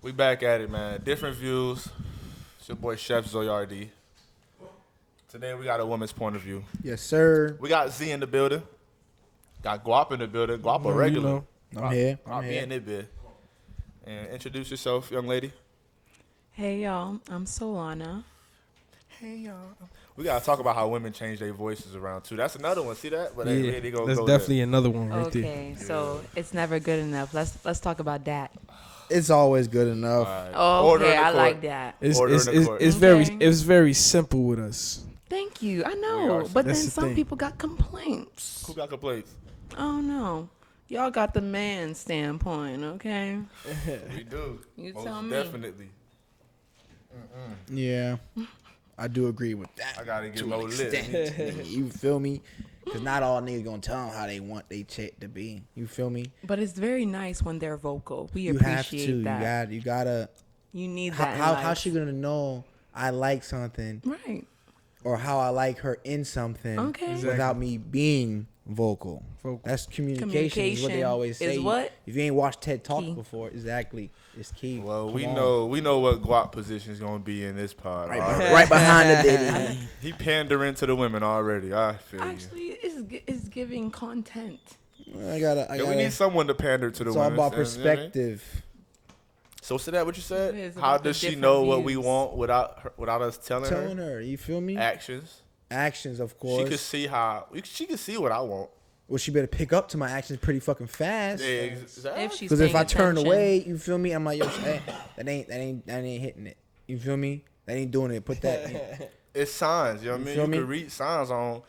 We back at it, man. Different views. It's your boy Chef Zoyardi. Today we got a woman's point of view. Yes, sir. We got Z in the building. Got Guap in the building. Guap a regular. You know. I'm here. Guap be in it, bit. And introduce yourself, young lady. Hey y'all, I'm Solana. Hey y'all. We gotta talk about how women change their voices around too. That's another one. See that? But Yeah, they gonna that's go definitely there. another one right there. Okay, so it's never good enough. Let's talk about that. It's always good enough. Alright. Oh, Order in okay, the I court. like that. It's Order it's, in the it's, court. it's Okay. very simple with us. Thank you. I We know, are- but then that's the some thing. people got complaints. Who got complaints? Oh no, y'all got the man standpoint, okay? We do. You Most tell me. Definitely. Yeah, I do agree with that. I gotta get to low an lit. extent. You feel me? Because not all niggas gonna tell them how they want they chick to be. You feel me? But it's very nice when they're vocal. We You have appreciate to. that. You gotta. You need How, that. in how's life. she gonna know I like something Right. or how I like her in something Okay. Exactly. without me being vocal? Vocal. That's communication. Is what they always say. Is what? If you ain't watched TED Talk Key. before, exactly, it's key. Well, Come we on. know what Guap position is gonna be in this pod. Right, already. right behind the baby. He pandering to the women already. I feel you. Actually, it's giving content. I gotta. Yeah, we need someone to pander to the It's all women. about you know what I mean? perspective. So, say that what you said? It is How about the does she different know what we views. want without us telling Telling her? her, you feel me? Actions. Actions, of She course. can see she can see what I want. Well, she better pick up to my actions pretty fucking fast. Yeah, exactly. If she's Because if paying I turn attention. away, you feel me? I'm like, yo, hey, that ain't hitting it. You feel me? That ain't doing it. Put that. It's signs. You know what I mean? feel You me? can read signs on.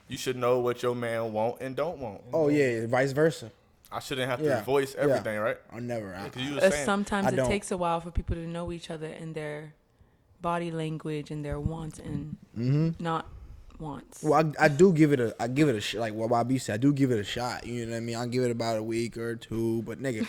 You should know what your man want and don't want. Oh yeah, vice versa. I shouldn't have to Yeah. voice Yeah. everything, right? I'll never. 'Cause you was saying, Sometimes I it don't. takes a while for people to know each other and their body language and their wants and not wants. Well, I do give it a shot. Like what YB said, I do give it a shot. You know what I mean? I'll give it about a week or two. But nigga,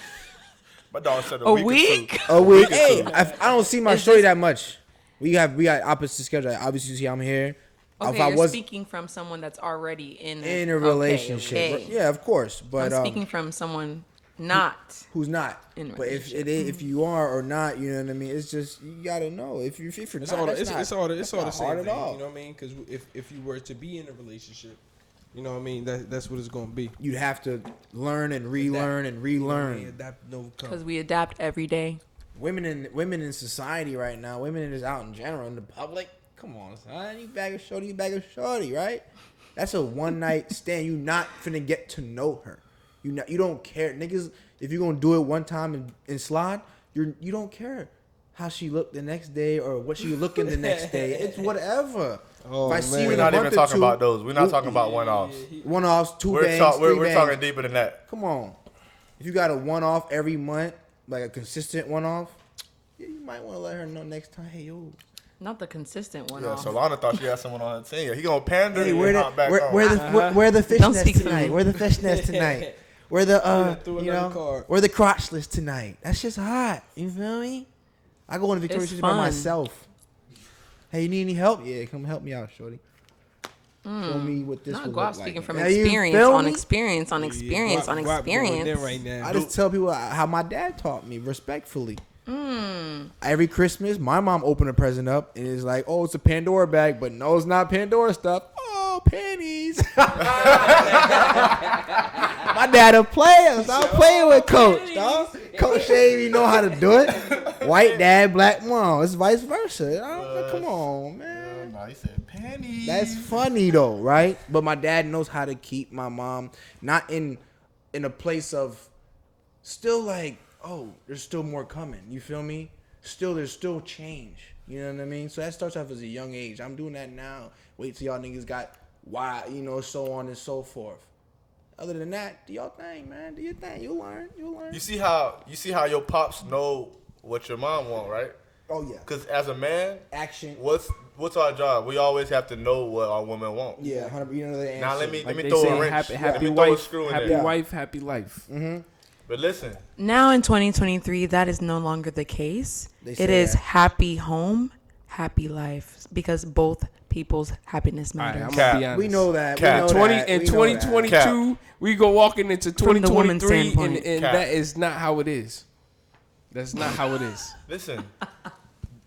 my dog said A a week? week? Or two. a week. or Hey, two. I don't see my It's shorty just- that much. We got opposite schedule. Like, obviously, you see, I'm here. Okay, if I you're was speaking from someone that's already in in a relationship, Okay. yeah, of course. But I'm speaking from someone not. who's not? In a But if you are or not, you know what I mean. It's just you gotta know if you're It's not. all That's it's all the not same hard thing. at all. You know what I mean? Because if you were to be in a relationship, you know what I mean. That's what it's gonna be. You'd have to learn and relearn and relearn. Adapt, no Because we adapt every day. Women in society right now, women just out in general in the public. Come on, son, you bag a shorty, right? That's a one night stand. You not finna get to know her. You don't care, niggas. If you're gonna do it one time and slide, you don't care how she looked the next day or what she looking the next day. It's whatever. Oh, If I see man. you We're in a not even month or talking two, about those. We're not talking about one-offs. one offs, two We're bangs, three we're bangs. talking deeper than that. Come on. If you got a one off every month, like a consistent one off, yeah, you might want to let her know next time. Hey, yo. Not the consistent one. Yeah, off. Solana thought she had someone on her team. He gonna pander Hey, and where the hop back on. where the fish Don't nest speak for tonight? me. Where the fish nest tonight? Where the threw you another know card. where the crotchless tonight? That's just hot. You feel me? I go into Victoria's It's Secret by fun. myself. Hey, you need any help? Yeah, come help me out, shorty. Show me what this Not would go out look like. speaking from Now, you experience feel on me? experience on experience on Guap going experience. there right now. I just tell people how my dad taught me respectfully. Every Christmas, my mom opened a present up and it's like, oh, it's a Pandora bag, but no, it's not Pandora stuff. Oh, pennies. My dad a player. Stop playing with Coach, dog. Coach Shave, you know how to do it. White dad, black mom. It's vice versa. Come on, man. Nah, he said pennies. That's funny though, right? But my dad knows how to keep my mom not in a place of still like, oh, there's still more coming. You feel me? There's still change. You know what I mean? So that starts off as a young age. I'm doing that now. Wait till y'all niggas got why, so on and so forth. Other than that, do y'all thing, man. Do your thing. You'll learn. You see how your pops know what your mom want, right? Oh yeah. Because as a man, Action. what's our job? We always have to know what our woman want. Yeah, 100%. You know the answer. Now let me Like they throw say, a wrench. happy Let me throw a wife, screw in happy there. wife, happy life. But listen, Now in 2023, that is no longer the case. They say It is that. happy home, happy life, because both people's happiness All right, matters. I'm Cap. gonna be honest. We know that. Cat. We know 20 that. in We know that. 2022, we go walking into From the woman's 2023, standpoint. and Cap. that is not how it is. That's not how it is. Listen,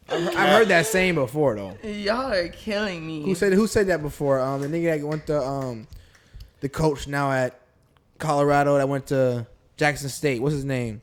I've heard that saying before though. Y'all are killing me. Who said that before? The nigga that went to the coach now at Colorado that went to Jackson State. What's his name?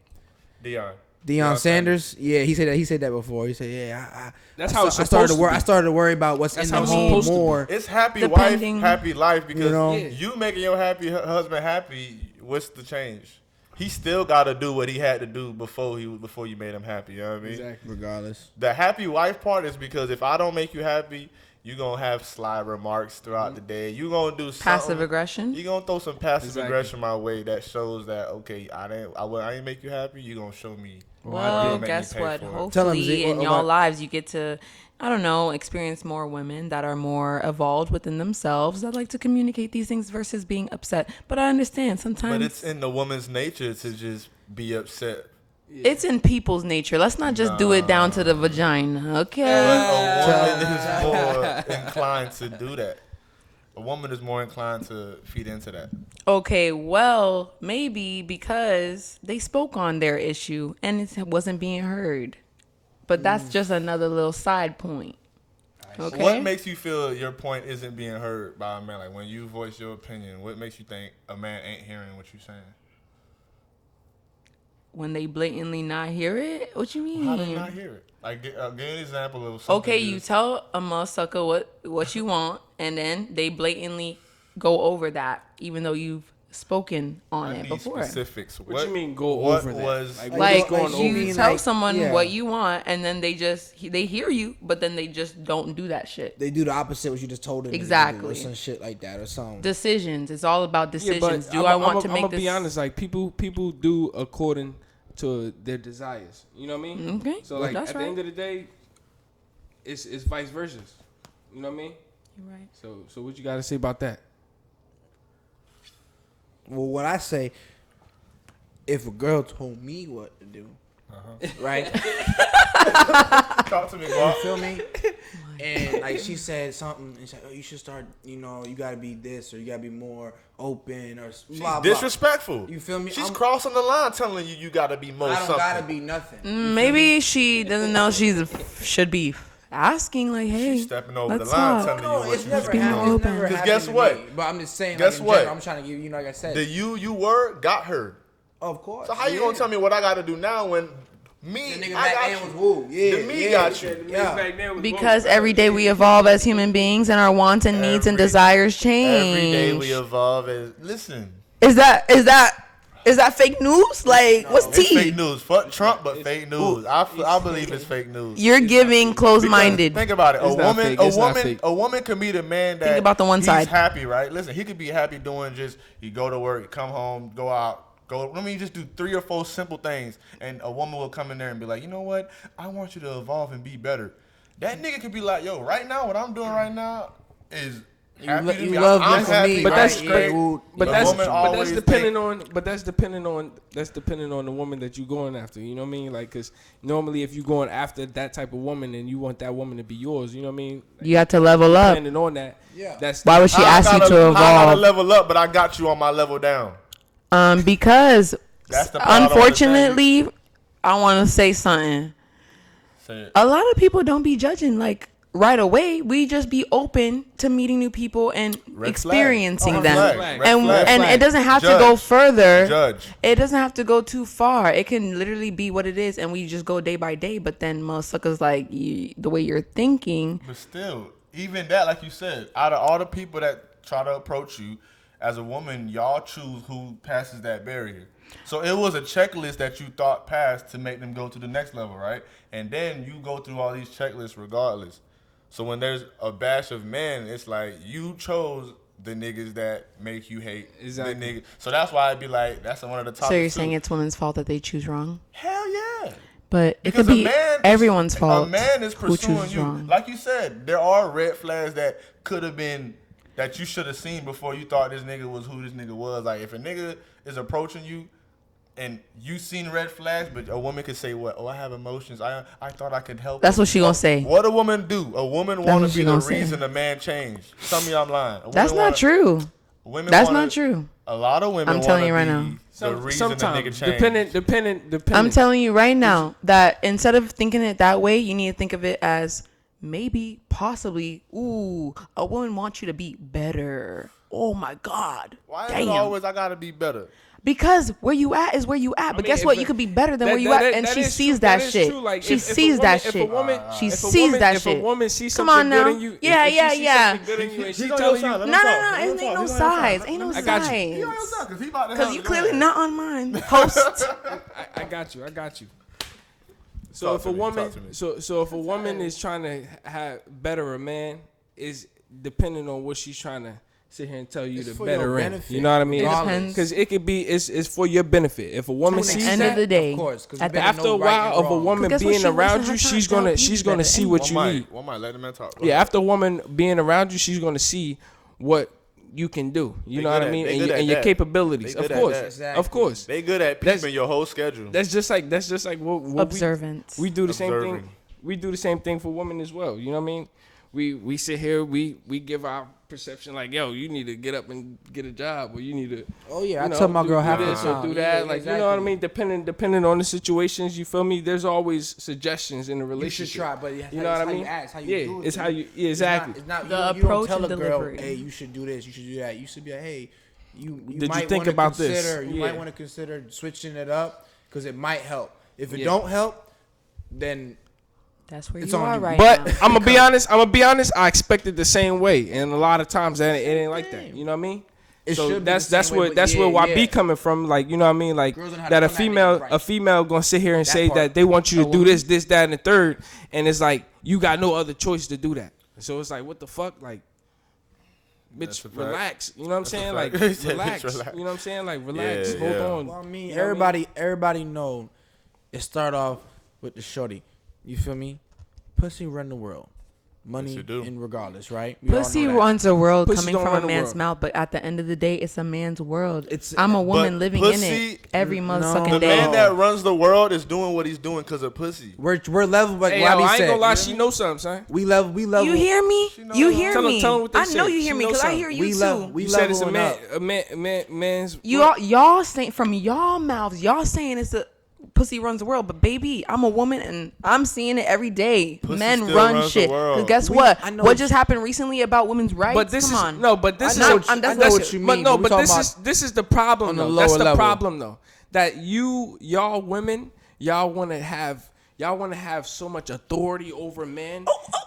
Deion Sanders. Yeah, he said that before. He said, "Yeah, That's how it's I supposed started to worry. to I be. started to worry about what's That's in how the it's home supposed to be. more." it's happy Depending- wife, happy life because You know? you making your happy husband happy. What's the change? He still got to do what he had to do before you made him happy. You know what I mean? Exactly. Regardless, The happy wife part is because if I don't make you happy, you gonna have sly remarks throughout the day. You gonna do Passive something. aggression. You gonna throw some passive Exactly. aggression my way that shows that okay, I didn't make you happy. You gonna show me. Well, make me guess pay what? for it. Tell 'em, Hopefully, Zeke, in what y'all about- lives, you get to, I don't know, experience more women that are more evolved within themselves that like to communicate these things versus being upset. But I understand sometimes But it's in the woman's nature to just be upset. it's in people's nature. Let's not just do it down to the vagina, okay? But a woman is more inclined to do that. A woman is more inclined to feed into that. Okay, well, maybe because they spoke on their issue and it wasn't being heard. But that's just another little side point. Okay. What makes you feel your point isn't being heard by a man? Like when you voice your opinion, what makes you think a man ain't hearing what you're saying? When they blatantly not hear it? What you mean? How do you not hear it? Like, give an example of something. Okay, you tell a motherfucker what you want, and then they blatantly go over that, even though you've spoken on I it need before. specifics. What you mean go what over that? was Like, Like, Like what's going you you mean, tell like, someone yeah. what you want, and then they hear you, but then they just don't do that shit. they do the opposite what you just told them. to do, Exactly. or some shit like that, or something. Decisions. It's all about decisions. but Do I want to I'm make gonna this? be honest. Like people do according to their desires. You know what I mean? Okay, So like that's at the end of the day, it's vice versa. You know what I mean? You're right. So what you got to say about that? Well, what I say, if a girl told me what to do, right? Talk to me, You bro. feel me? And like she said something, and she's like, "Oh, you should start. You know, you gotta be this, or you gotta be more open, or blah blah." Disrespectful. You feel me? She's I'm- crossing the line, telling you gotta be more I don't something. gotta be nothing. Maybe she doesn't know should be asking like, hey, She's stepping over the let's line, talk. telling No, you what it's you never be more happened. It's open. never 'Cause happened guess to what? me. But I'm just saying. Guess like, in what? general, I'm trying to give you know, like I said. The you were got her. Of course. So how you gonna tell me what I gotta do now when The me nigga I back got then you? was woo. Yeah, The me yeah, got you. Yeah. Because every day we evolve as human beings and our wants and needs and Every- desires change. Every day we evolve. Listen, Is that fake news? Like, what's it's tea? fake news. Fuck Trump, but fake news. I believe it's fake news. You're giving closed-minded. Because think about it. It's not fake. It's not fake. A woman can be the man that Think about the one he's side. happy, right? Listen, he could be happy doing just he go to work, come home, go out, go. Let me just do 3 or 4 simple things, and a woman will come in there and be like, you know what? I want you to evolve and be better. That nigga could be like, yo, right now, what I'm doing right now is happy to you me. love I'm me for happy. me, But right? that's Yeah, great. ooh, But The that's woman always depending on the woman that you're going after. You know what I mean? Like, cause normally if you're going after that type of woman and you want that woman to be yours, you know what I mean? You got to level up. Depending on that, Yeah. that's Why would she I ask you gotta- to I gotta evolve? level up, but I got you on my level down. Because That's the part I don't unfortunately, I want to say something. Say it. A lot of people don't be judging like right away. We just be open to meeting new people and Red experiencing flag. them. Red flag. Red And flag. and it doesn't have to go Judge. further. Judge. It doesn't have to go too far. It can literally be what it is, and we just go day by day. But then motherfuckers like the way you're thinking. But still, even that, like you said, out of all the people that try to approach you, as a woman, y'all choose who passes that barrier. So it was a checklist that you thought passed to make them go to the next level, right? And then you go through all these checklists regardless. So when there's a bash of men, it's like you chose the niggas that make you hate Exactly. the niggas. So that's why I'd be like, that's one of the top. So you're saying it's women's fault that they choose wrong? Hell yeah. But it Because could be everyone's fault. A man is who pursuing chooses you. wrong. Like you said, there are red flags that could have been, that you should have seen before you thought this nigga was who this nigga was. Like, if a nigga is approaching you and you seen red flags, but a woman could say, what? Oh, I have emotions. I thought I could help. That's him. what she gonna say. What a woman do? A woman That's want what to she be the gonna say. reason a man changed. Tell me I'm lying. A That's woman not true. women. That's not true. A lot of women. I'm telling you right be now. The reason the nigga changed. Dependent. I'm telling you right now that instead of thinking it that way, you need to think of it as maybe, possibly, ooh, a woman wants you to be better. Oh my God. Why is Damn. it always I gotta be better? Because where you at is where you at. But guess what? You could be better than where you at. And she sees that shit. She sees that shit. She sees that shit. If a woman sees Come on something good now. in you, Yeah. and she telling you, No, it ain't no size. Ain't no size. Because you clearly not on mine. Host. I got you. So if a woman, so if a woman is trying to better a man, is depending on what she's trying to sit here and tell you the better end. You know what I mean? It depends. Because it could be it's for your benefit. If a woman sees end that, of the day, of course, after a while of a woman being around you, she's gonna see what you need. One might let the man talk. Yeah, after a woman being around you, she's gonna see what you can do. You know what I mean? And your capabilities. Of course. They good at peeping your whole schedule. That's just like what observance. we do the same thing. We do the same thing for women as well. You know what I mean? We sit here, we give our perception like, yo, you need to get up and get a job, or you need to. Oh yeah, I tell my girl half the time. Do that, like exactly. You know what I mean. Depending on the situations, you feel me. There's always suggestions in a relationship. You should try, but you know what I mean. You ask, how you do it. It's how you exactly. It's not the you approach don't tell and a girl, delivery. hey, you should do this, you should do that. You should be like, hey, you Did might you think wanna about consider, this? You might want to consider switching it up because it might help. If it don't help, then. That's where it's you on are you. right But now. I'm gonna be honest. I expected the same way, and a lot of times it ain't like that. You know what I mean? It So should be that's the same way, where YB coming from. Like, you know what I mean? Like that a female gonna sit here and say part. that they want you to do this, that, and the third, and it's like you got no other choice to do that. So it's like, what the fuck, like. Bitch, relax. You know what I'm saying? Like, relax. You know what I'm saying? Like, relax. Hold on. Well, I mean, everybody know it start off with the shorty. You feel me? Pussy run the world. Money in regardless, right? Pussy runs the world Pussy coming don't from run a the man's world. mouth, but at the end of the day, it's a man's world. I'm a woman living in it every motherfucking The day. man that runs the world is doing what he's doing because of pussy. We're level, like Hey, Robbie I ain't said. gonna lie, she knows something, son. We level. You hear me? You hear me? Tell 'em what they I know said. you hear She me knows because I something. hear you too. We You said it's leveling up. man's. Y'all saying from y'all mouths, y'all saying it's a pussy runs the world, but baby, I'm a woman and I'm seeing it every day. Pussy Men still run runs the shit. world. Cause guess what? What just happened recently about women's rights? But this Come on. this I know is what you mean. But we this is the problem. on the Though. lower That's the level. problem though. That y'all women, y'all want to have so much authority over men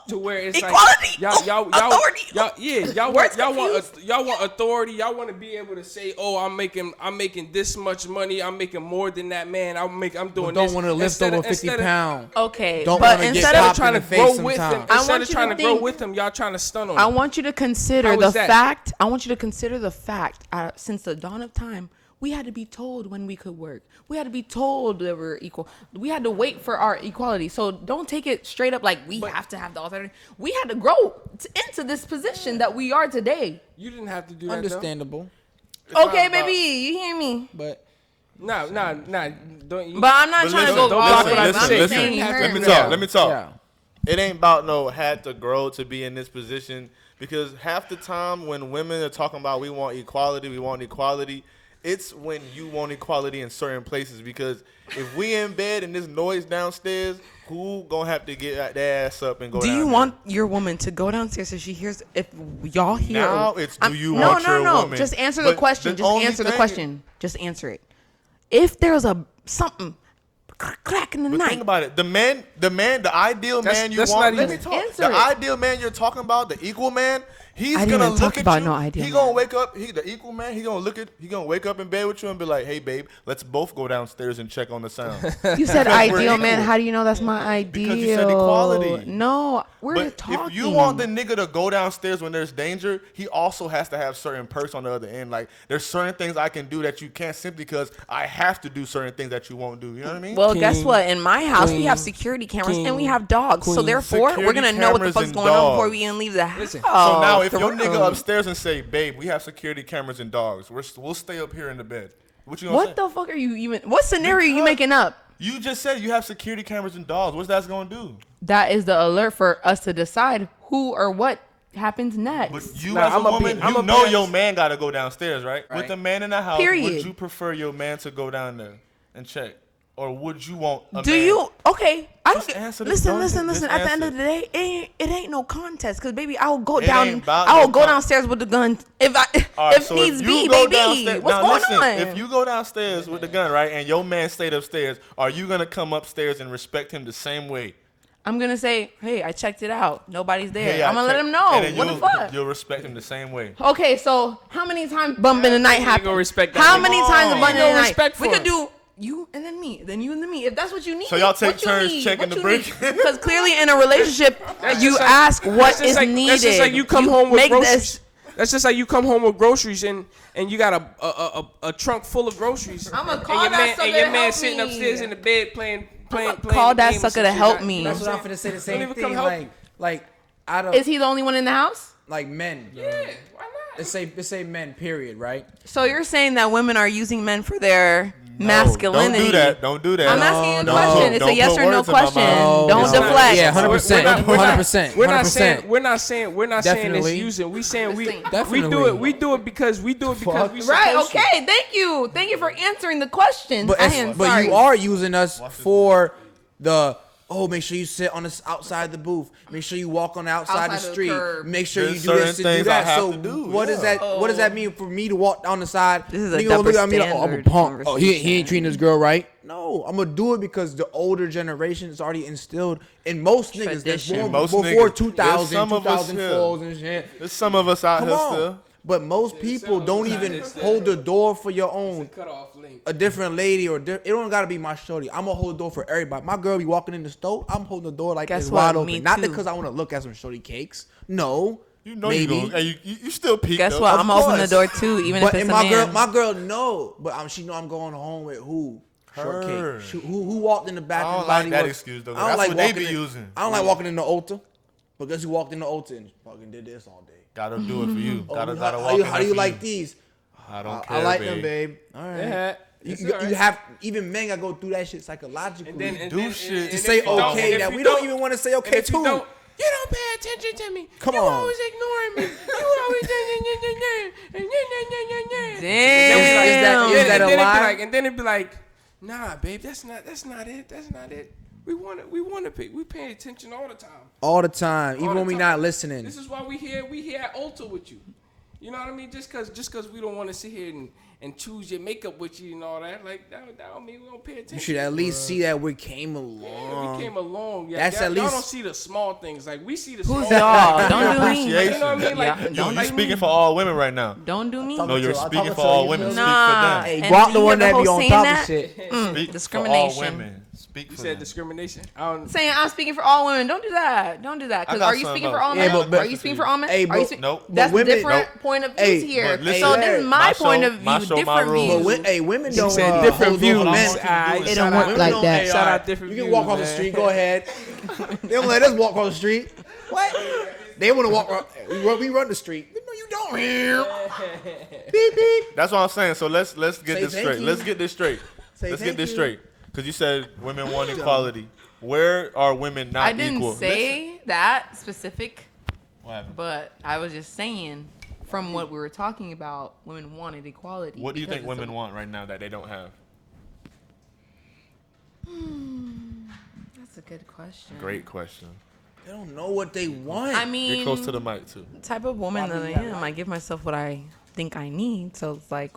to where it's equality. like y'all Authority. y'all want authority. Y'all want to be able to say, oh, I'm making this much money. I'm making more than that man. I'm doing don't this. want to lift over 50 pounds. Okay, Don't but wanna get instead popped of trying in to the grow face with him, sometimes. instead of trying to grow think- with him, y'all trying to stun on I him. want you to consider How the is that? fact. I want you to consider the fact. Since the dawn of time, we had to be told when we could work. We had to be told that we're equal. We had to wait for our equality. So don't take it straight up like we have to have the authority. We had to grow into this position that we are today. You didn't have to do that. Understandable, Okay, baby, you hear me? but Nah. Don't you? But I'm not trying to go don't all block the what way. I I'm just just said. saying you Let heard me me. talk. Let me talk. yeah. It ain't about no had to grow to be in this position, because half the time when women are talking about we want equality, it's when you want equality in certain places. Because if we in bed and there's noise downstairs, who gonna have to get their ass up and go Do down you there? want your woman to go downstairs so she hears? If y'all hear, Now it's do you no, want no, your no. woman? Just answer But the question. the Just only answer the thing- question. Just answer it. If there's something crack in the But night, think about it. The ideal man you that's want. not Let even- me talk. Answer The it. ideal man you're talking about, the equal man. He's I didn't gonna even look talk at about you. no ideal He gonna man. wake up. The equal man. He gonna wake up in bed with you and be like, "Hey, babe, let's both go downstairs and check on the sound." you said Because we're ideal man. equal. How do you know that's my ideal? Because you said equality. No, we're But talking. if you want the nigga to go downstairs when there's danger, he also has to have certain perks on the other end. Like there's certain things I can do that you can't simply because I have to do certain things that you won't do. You know what I mean? Well, guess King, what? In my house, we queen, have security cameras and we king, have dogs. So queen. therefore, we're Security gonna know what the cameras fuck's and going on before dogs. we even leave the house. Listen, So now if for your real. nigga upstairs and say, "Babe, we have security cameras and dogs. We'll stay up here in the bed." What you gonna say? What the fuck are you even? What scenario are you Because making up? You just said you have security cameras and dogs. What's that gonna do? That is the alert for us to decide who or what happens next. But you as a woman, you know your man got to go downstairs, right? With the man in the house, Period. would you prefer your man to go down there and check? Or would you want a Do man? you? Okay. I don't. Listen. At the end of the day, it ain't no contest. Cause baby, I will go It down. ain't about I will no go downstairs with the gun if needs be, baby. What's going on? If you go downstairs with the gun, right, and your man stayed upstairs, are you gonna come upstairs and respect him the same way? I'm gonna say, hey, I checked it out. Nobody's there. Hey, I'm gonna let him know. What the fuck? You'll respect him the same way. Okay, so how many times bump in the night happen? Respect that How nigga. many times a bump in the night? We him. could do you and then me, then you and then me. If that's what you need. So y'all take turns checking the brick? Because clearly in a relationship, you ask what is needed. That's just like you come home with groceries. That's just like you come home with groceries and you got a trunk full of groceries. I'ma call that sucker to help me. And your man sitting upstairs in the bed playing. Call that sucker to help me. That's what I'm finna say. The same thing. Like out of is he the only one in the house? like men? Yeah, why not? Let's say men. Period. Right? So you're saying that women are using men for their masculinity? Don't do that. I'm asking you a No, question. It's a don't yes put or no words in my question. mouth. Don't deflect. Yeah, 100%. 100%. We're not saying it's Definitely. using. We saying we Definitely. do it because we supposed Right. to. Okay. Thank you for answering the question. But you are using us for the make sure you sit on the outside the booth. Make sure you walk on the outside the street. Make sure you do this and do that. So what does that what does that mean for me to walk down the side? This is a Nigga gonna look at me like, double I'm a punk. standard He ain't treating this girl right. No, I'm gonna do it because the older generation is already instilled in most niggas that's born before 2000, 2004 and shit. There's some of us out Come here on. still. But most people don't even hold the door for your own. A different lady or it don't gotta be my shorty. I'm gonna hold the door for everybody. My girl be walking in the store. I'm holding the door like it's wide open. Not because I want to look at some shorty cakes. No, You know maybe. you still peek. Guess though. what? Of I'm gonna open the course. door too, even But if it's and a man. my girl no. But she know I'm going home with who? Her. Shortcake. Who walked in the bathroom? I don't like that excuse though. That's what they be using. I don't like walking in the Ulta. But guess who walked in the Ulta and fucking did this all day? Gotta do it for you. Gotta walk in How do you like these? I don't care. I like them, babe. All right. Yeah. You have even men gotta go through that shit psychologically. do shit to say okay that we don't even want to say okay too. You don't pay attention to me. Come you on. always ignoring me. You always Damn. Is that a lie? And then it'd be like, nah, babe, that's not it. That's not it. We want to pay. We pay attention all the time. All the time, even All when the we time. not listening. This is why we here at Ulta with you. You know what I mean? Just cause we don't want to sit here and choose your makeup with you and all that. Like that don't mean we don't pay attention. You should at least see that we came along. Yeah, we came along. Yeah, That's at y'all least- don't see the small things. Like we see the small Who's things. y'all? Don't do me. Appreciation. You know what I mean? Like, Yeah, You speaking for all women right now. Don't do me. No, you're I'm speaking talking for to all you, women. man. Speak Nah. for Hey, And Guap you the hear one the that be whole on saying top that? of shit. them. Speak Discrimination. For all women. Speak You for said them. discrimination. Saying I'm speaking for all women. Don't do that. Don't do that. I Because got are you something speaking for about- all Yeah, men? but- Are you speaking for all men? Hey, Are you but- Nope. That's women- different Nope. point of Hey, views here. but listen, So this is my my point show- of my view. show, my Different rules. views. But women don't said different hold views. on men. It don't work Women like don't- that. hey, Shout all out right. different You can views, walk off the man. street. Go ahead. They don't let us walk off the street. What? They want to walk. We run the street. No, you don't. Beep beep. That's what I'm saying. So let's get Say this thank straight. you. Let's get this straight. Say Let's thank get this you. straight. Because you said women want equality. Where are women not I didn't equal? say that specific, What happened? but I was just saying from what we were talking about, women wanted equality. What do you because think it's women want right now that they don't have? That's a good question. Great question. They don't know what they want. I Get mean, close to the mic too. type of woman that I am, I give myself what I think I need. So it's like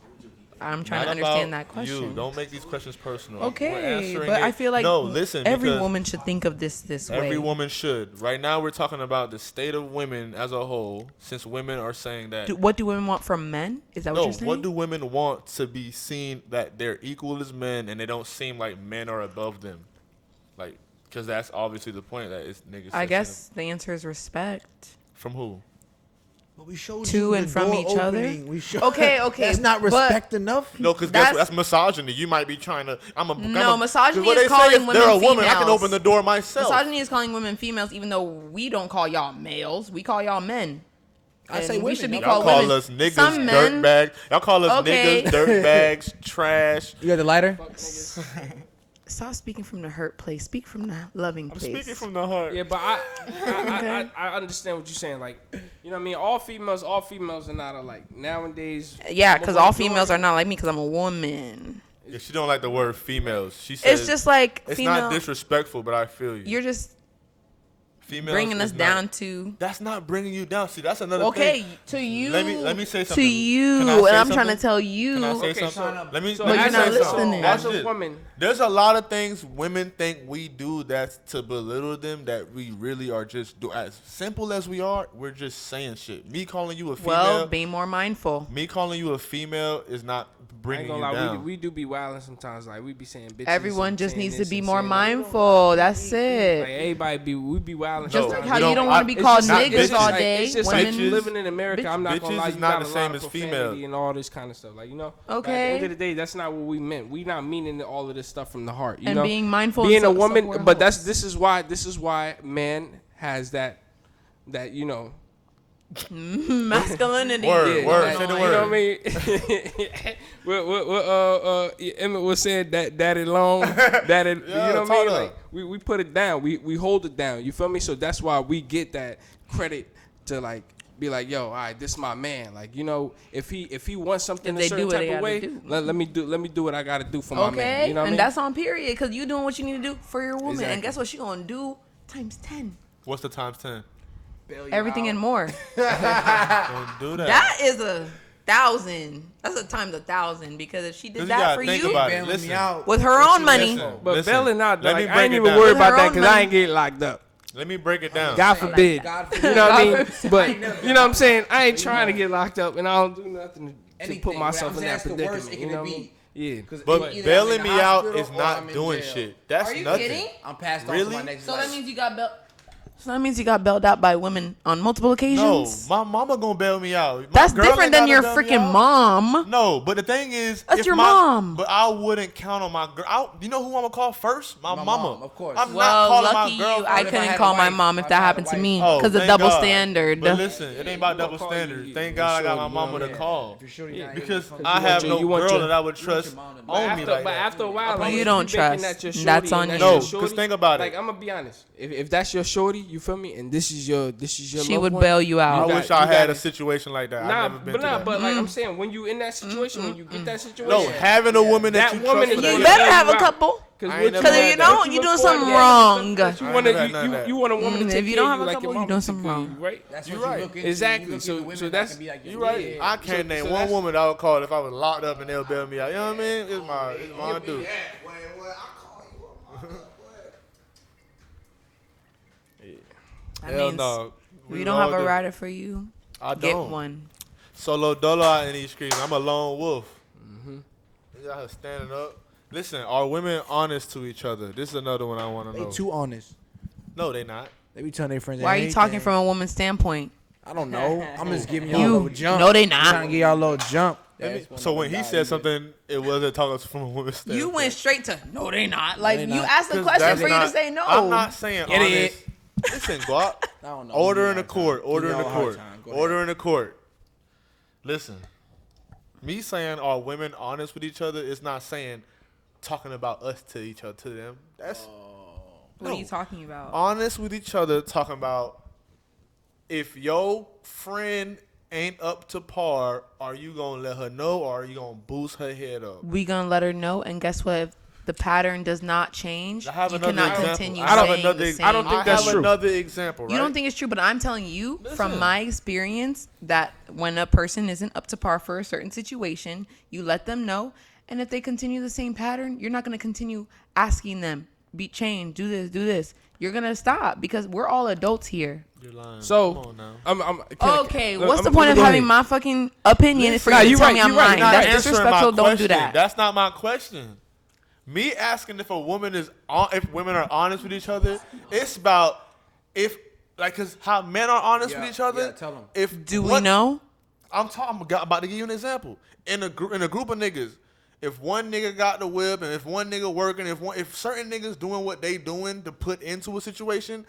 I'm trying to Not understand about that question. You don't make these questions personal. We're Okay, answering but it. I feel like no. Listen, every because woman should think of this way. every woman should. Right now, we're talking about the state of women as a whole. Since women are saying that. What do women want from men? Is that what No, you're saying? what do women want to be seen that they're equal as men and they don't seem like men are above them? Like, because that's obviously the point that it's niggas. I guess the answer is respect. From who? But we showed To you and the from door each other? opening. We showed, Okay. That's not but- respect enough. No, because That's- that's misogyny. You might be trying to. misogyny what is they calling say is, women they're a woman. I can females. open the door myself. Misogyny is calling women females, even though we don't call y'all males. We call y'all men. I say And we women. should be Y'all Y'all called call women. us niggas, Some men- dirtbags. Y'all call us Okay. niggas, dirtbags, trash. You got the lighter? Stop speaking from the hurt place. Speak from the loving I'm place. speaking from the heart. Yeah, but I understand what you're saying. Like, you know what I mean? All females are not alike. Nowadays. Yeah, because all females are not like me because I'm a woman. Yeah, she don't like the word females. She says It's just like it's female. not disrespectful, but I feel you. You're just Females bringing us is down not, to. That's not bringing you down. See, that's another thing. Okay, to you. Let me say something. To you, Can I and say I'm trying something? to tell you. Can I say Okay, something? Shauna. Let me So But you're say not something. listening. Watch As a this. woman. There's a lot of things women think we do that's to belittle them that we really are just do. As simple as we are, we're just saying shit. Me calling you a female. Well, be more mindful. Me calling you a female is not I ain't bringing you gonna lie, down. we do be wilding sometimes. Like, we be saying bitches. Everyone and just saying needs to this be and more saying that. mindful. That's Like, it. we be wilding. Just No, like we how you don't- don't want to be it's called just not niggas bitches. all Like, day. It's just Women, bitches- living in America. I'm not gonna bitches lie, is you not got the a lot same of as profanity female. and all this kind of stuff. Like, you know. But at the Okay. end of the day, that's not what we meant. We not meaning all of this stuff from the heart. You And know, being mindful being and a woman. self-aware But helps. this is why man has that you know. masculinity. Word, word, like, say the you word. know what I mean? Emmett was saying that daddy long, daddy. You Yeah, know what I mean? talk Like, we put it down. We hold it down. You feel me? So that's why we get that credit to like be like, yo, all right, this is my man. Like, you know, if he wants something If a they certain do what they type of gotta way, do. let me do what I gotta do for my man. Okay, You know what I and mean? that's on period because you doing what you need to do for your woman, Exactly. and guess what? She gonna do times 10, What's the times 10? everything and more. Don't do that. That is 1,000. That's a times 1,000 because if she 'Cause did you that gotta for think you about it. Bailing me Listen. out. with her own money, Listen, But listen. bailing out, Let me like, I break ain't it even down. worried With about her that own because I money. ain't getting locked up. Let me break it down. God forbid. God forbid. You know what I mean? God But you know what I'm saying? I ain't trying to get locked up, and I don't do nothing to Anything, put myself but in I'm that saying that's the worst predicament. it You know could what I mean? be. Yeah. 'Cause But either I'm in bailing the me out hospital is or not I'm in doing jail. shit. That's Are you nothing. kidding? I'm passed on Really? to my next So life. that means you got bailed. So that means you got bailed out by women on multiple occasions. No, my mama gonna bail me out. My That's girl different ain't than gotta your bail me freaking out. mom. No, but the thing is, That's if your my- mom. But I wouldn't count on my girl. You know who I'm gonna call first? My My mama. mom, of course. I'm not Well, calling lucky my you. girl. I if I couldn't had a call my wife, mom if if I that had a happened to wife. me Oh, because of thank double God. standard. But listen, it ain't about Who double gonna call standard. you? Thank Your God I got shorty, my you know mama what I to mean? call. If you're shooting, Yeah, you're not Because even I fucking- have you no want girl your- that I would you want trust your mom to know. on me like But that. after a while, But like, you if don't making trust. that your That's shorty on and you. No, your 'cause shorty, think about it. Like, I'm gonna be honest. If that's your shorty, you feel me, and this is your She loved would one, bail you I out. got- wish I you had got a it. situation like that. I've Nah, never been but to that. but like I'm saying, when you in that situation, when you get that situation, No, having a woman that, That you woman trust for is You that. gonna better bail have you a out. couple. I ain't Because never if had you that. don't, you're doing something wrong. You I ain't want never had none of that. you want a woman to If take you care don't of have a like your couple, you mama doing take something care of wrong. you, right? That's You're what right. you look into. Exactly. You look So- into women so that that's- can be like your You're right. kid. I can't name so one that's- woman that I would call if I was locked up and they'll bail me out. You know what I mean? It's my dude. That Hell means no. we don't have a rolled it. rider for you. I Get don't. one. Solo dolo out in these streets. I'm a lone wolf. You out here standing up. Listen, are women honest to each other? This is another one I want to They know. too honest. No, they not. They be telling their friends. Why are you anything. talking from a woman's standpoint? I don't know. I'm just giving y'all a You- little jump. no, they I'm not. trying to give y'all a little jump. So when he said something, it wasn't talking from a woman's standpoint. You went straight to no, they not. Like they you not. asked the 'Cause question that's for you to not- say no. I'm not saying Get honest. it. Listen, Guap. I don't know. Order Give in me the a hard court. time. Order Give in me the a hard court. time. Go Order ahead. in the court. Listen, me saying are women honest with each other is not saying talking about us to each other to them. That's What are you talking about? honest with each other. Talking about if your friend ain't up to par, are you gonna let her know or are you gonna boost her head up? We gonna let her know, and guess what? If the pattern does not change, I have you another cannot example. continue I have saying another. the same. I don't think that's I have true. another example. Right? You don't think it's true, but I'm telling you from Listen. my experience that when a person isn't up to par for a certain situation, you let them know, and if they continue the same pattern, you're not gonna continue asking them, "Be changed, do this, do this." You're gonna stop because we're all adults here. You're lying. So Come on now. Okay, what's the point of having my fucking opinion for Listen, you you to tell right, me I'm you right. lying? You're not That's answering disrespectful. my Don't do question. that. That's not my question. Me asking if a woman is if women are honest with each other, it's about if like cause how men are honest Yeah, with each other. yeah, tell 'em. Do we what- know? I'm about to give you an example. In a group of niggas, if one nigga got the whip and if one nigga working, if certain niggas doing what they doing to put into a situation,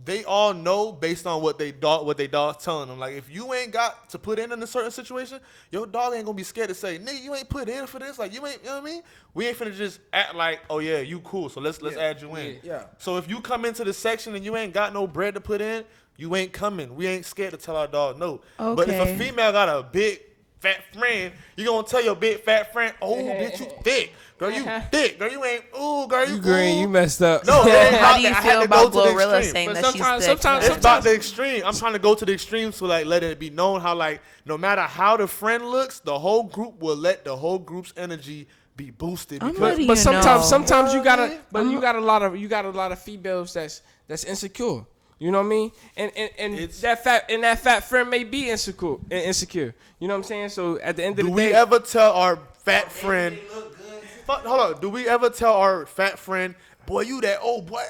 they all know based on what they dog's telling them. Like, if you ain't got to put in a certain situation, your dog ain't gonna be scared to say, nigga, you ain't put in for this. Like, you ain't, you know what I mean? We ain't finna just act like, oh yeah, you cool, so let's add you in. Yeah. So if you come into the section and you ain't got no bread to put in, you ain't coming. We ain't scared to tell our dog no. Okay. But if a female got a big fat friend, you gonna tell your big fat friend, oh bitch, you thick. Girl, you thick. Girl, you ain't, ooh, girl, you green, you messed up. No, How do you I feel had to about go to the Glorilla extreme. saying But that she's thick? sometimes- It's about the extreme. I'm trying to go to the extreme to like let it be known how like no matter how the friend looks, the whole group will let the whole group's energy be boosted. I'm Because letting But you sometimes know. you gotta, but you got a lot of females that's insecure. You know what I mean? And It's- that fat friend may be insecure. You know what I'm saying? So at the end of do the we day, ever tell our fat friend? Hold on. Do we ever tell our fat friend, boy, you that old boy?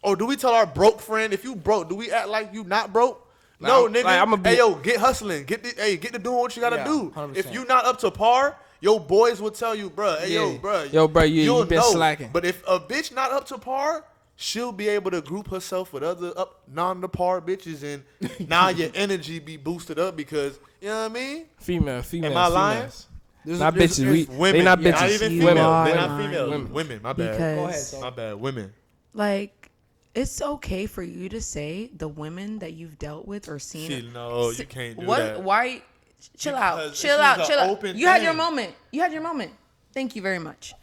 Or do we tell our broke friend, if you broke, do we act like you not broke? No, Like, nigga. I'ma be- Hey, yo, get hustling. Get to doing what you gotta Yeah, do. 100%. If you not up to par, your boys will tell you, bruh. Hey, Yeah. yo, Bro, you you'll been know. slacking. But if a bitch not up to par, she'll be able to group herself with other non-to-par bitches, and now your energy be boosted up because, you know what I mean? female. Am I lying? females. Not bitches. It's women. They not Not bitches. even You females. are They're not lying. females. Women. My bad. Because Go ahead, son. My bad. Women. like it's okay for you to say the women that you've dealt with or seen. See, no, you can't do what? that. Why? Chill out. Because Chill this out. is Chill an out. open You had your thing. moment. You had your moment. Thank you very much.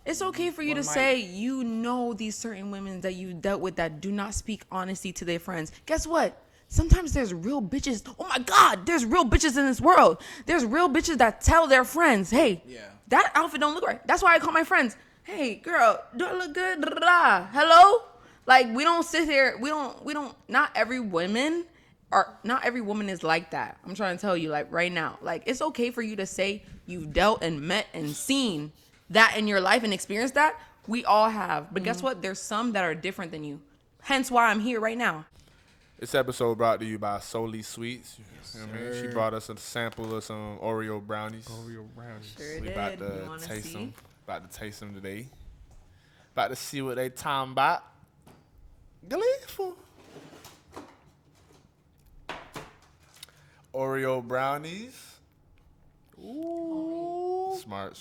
It's okay for you to say you know these certain women that you dealt with that do not speak honesty to their friends. Guess what? Sometimes there's real bitches. Oh my God, there's real bitches in this world. There's real bitches that tell their friends, hey, that outfit don't look right. That's why I call my friends, hey, girl, do I look good? Da, da, da. Hello? Like, we don't sit here, we don't, not every woman not every woman is like that. I'm trying to tell you, like, right now. Like, it's okay for you to say you've dealt and met and seen that in your life and experienced that. We all have. But guess what? There's some that are different than you. Hence why I'm here right now. This episode brought to you by Solly Sweets. You know what I mean? She brought us a sample of some Oreo brownies. Sure We did. about You to wanna taste see? them. About to taste them today. About to see what they talking about. Delightful. Oreo brownies. Ooh. Smart.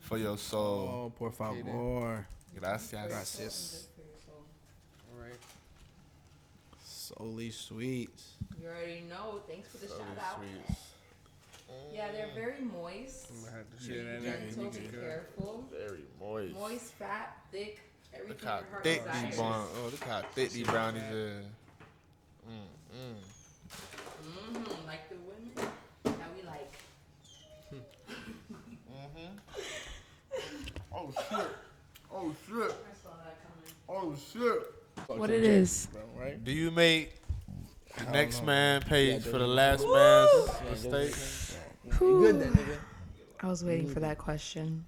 For your soul. Oh, por favor. Gracias. All right. Solely Sweets. You already know. Thanks for the shout out. Sweets. Yeah, they're very moist. Gentle, be careful. Very moist. Moist, fat, thick, Look everything how your heart thick desires. these brownies. Oh, look how thick these brownies are. Like the women that we like. Oh shit! Oh shit! I saw that coming. Oh shit! What it is? Right? Do you make the next man pay for the last man's mistake? You good then, nigga? I was waiting for that question.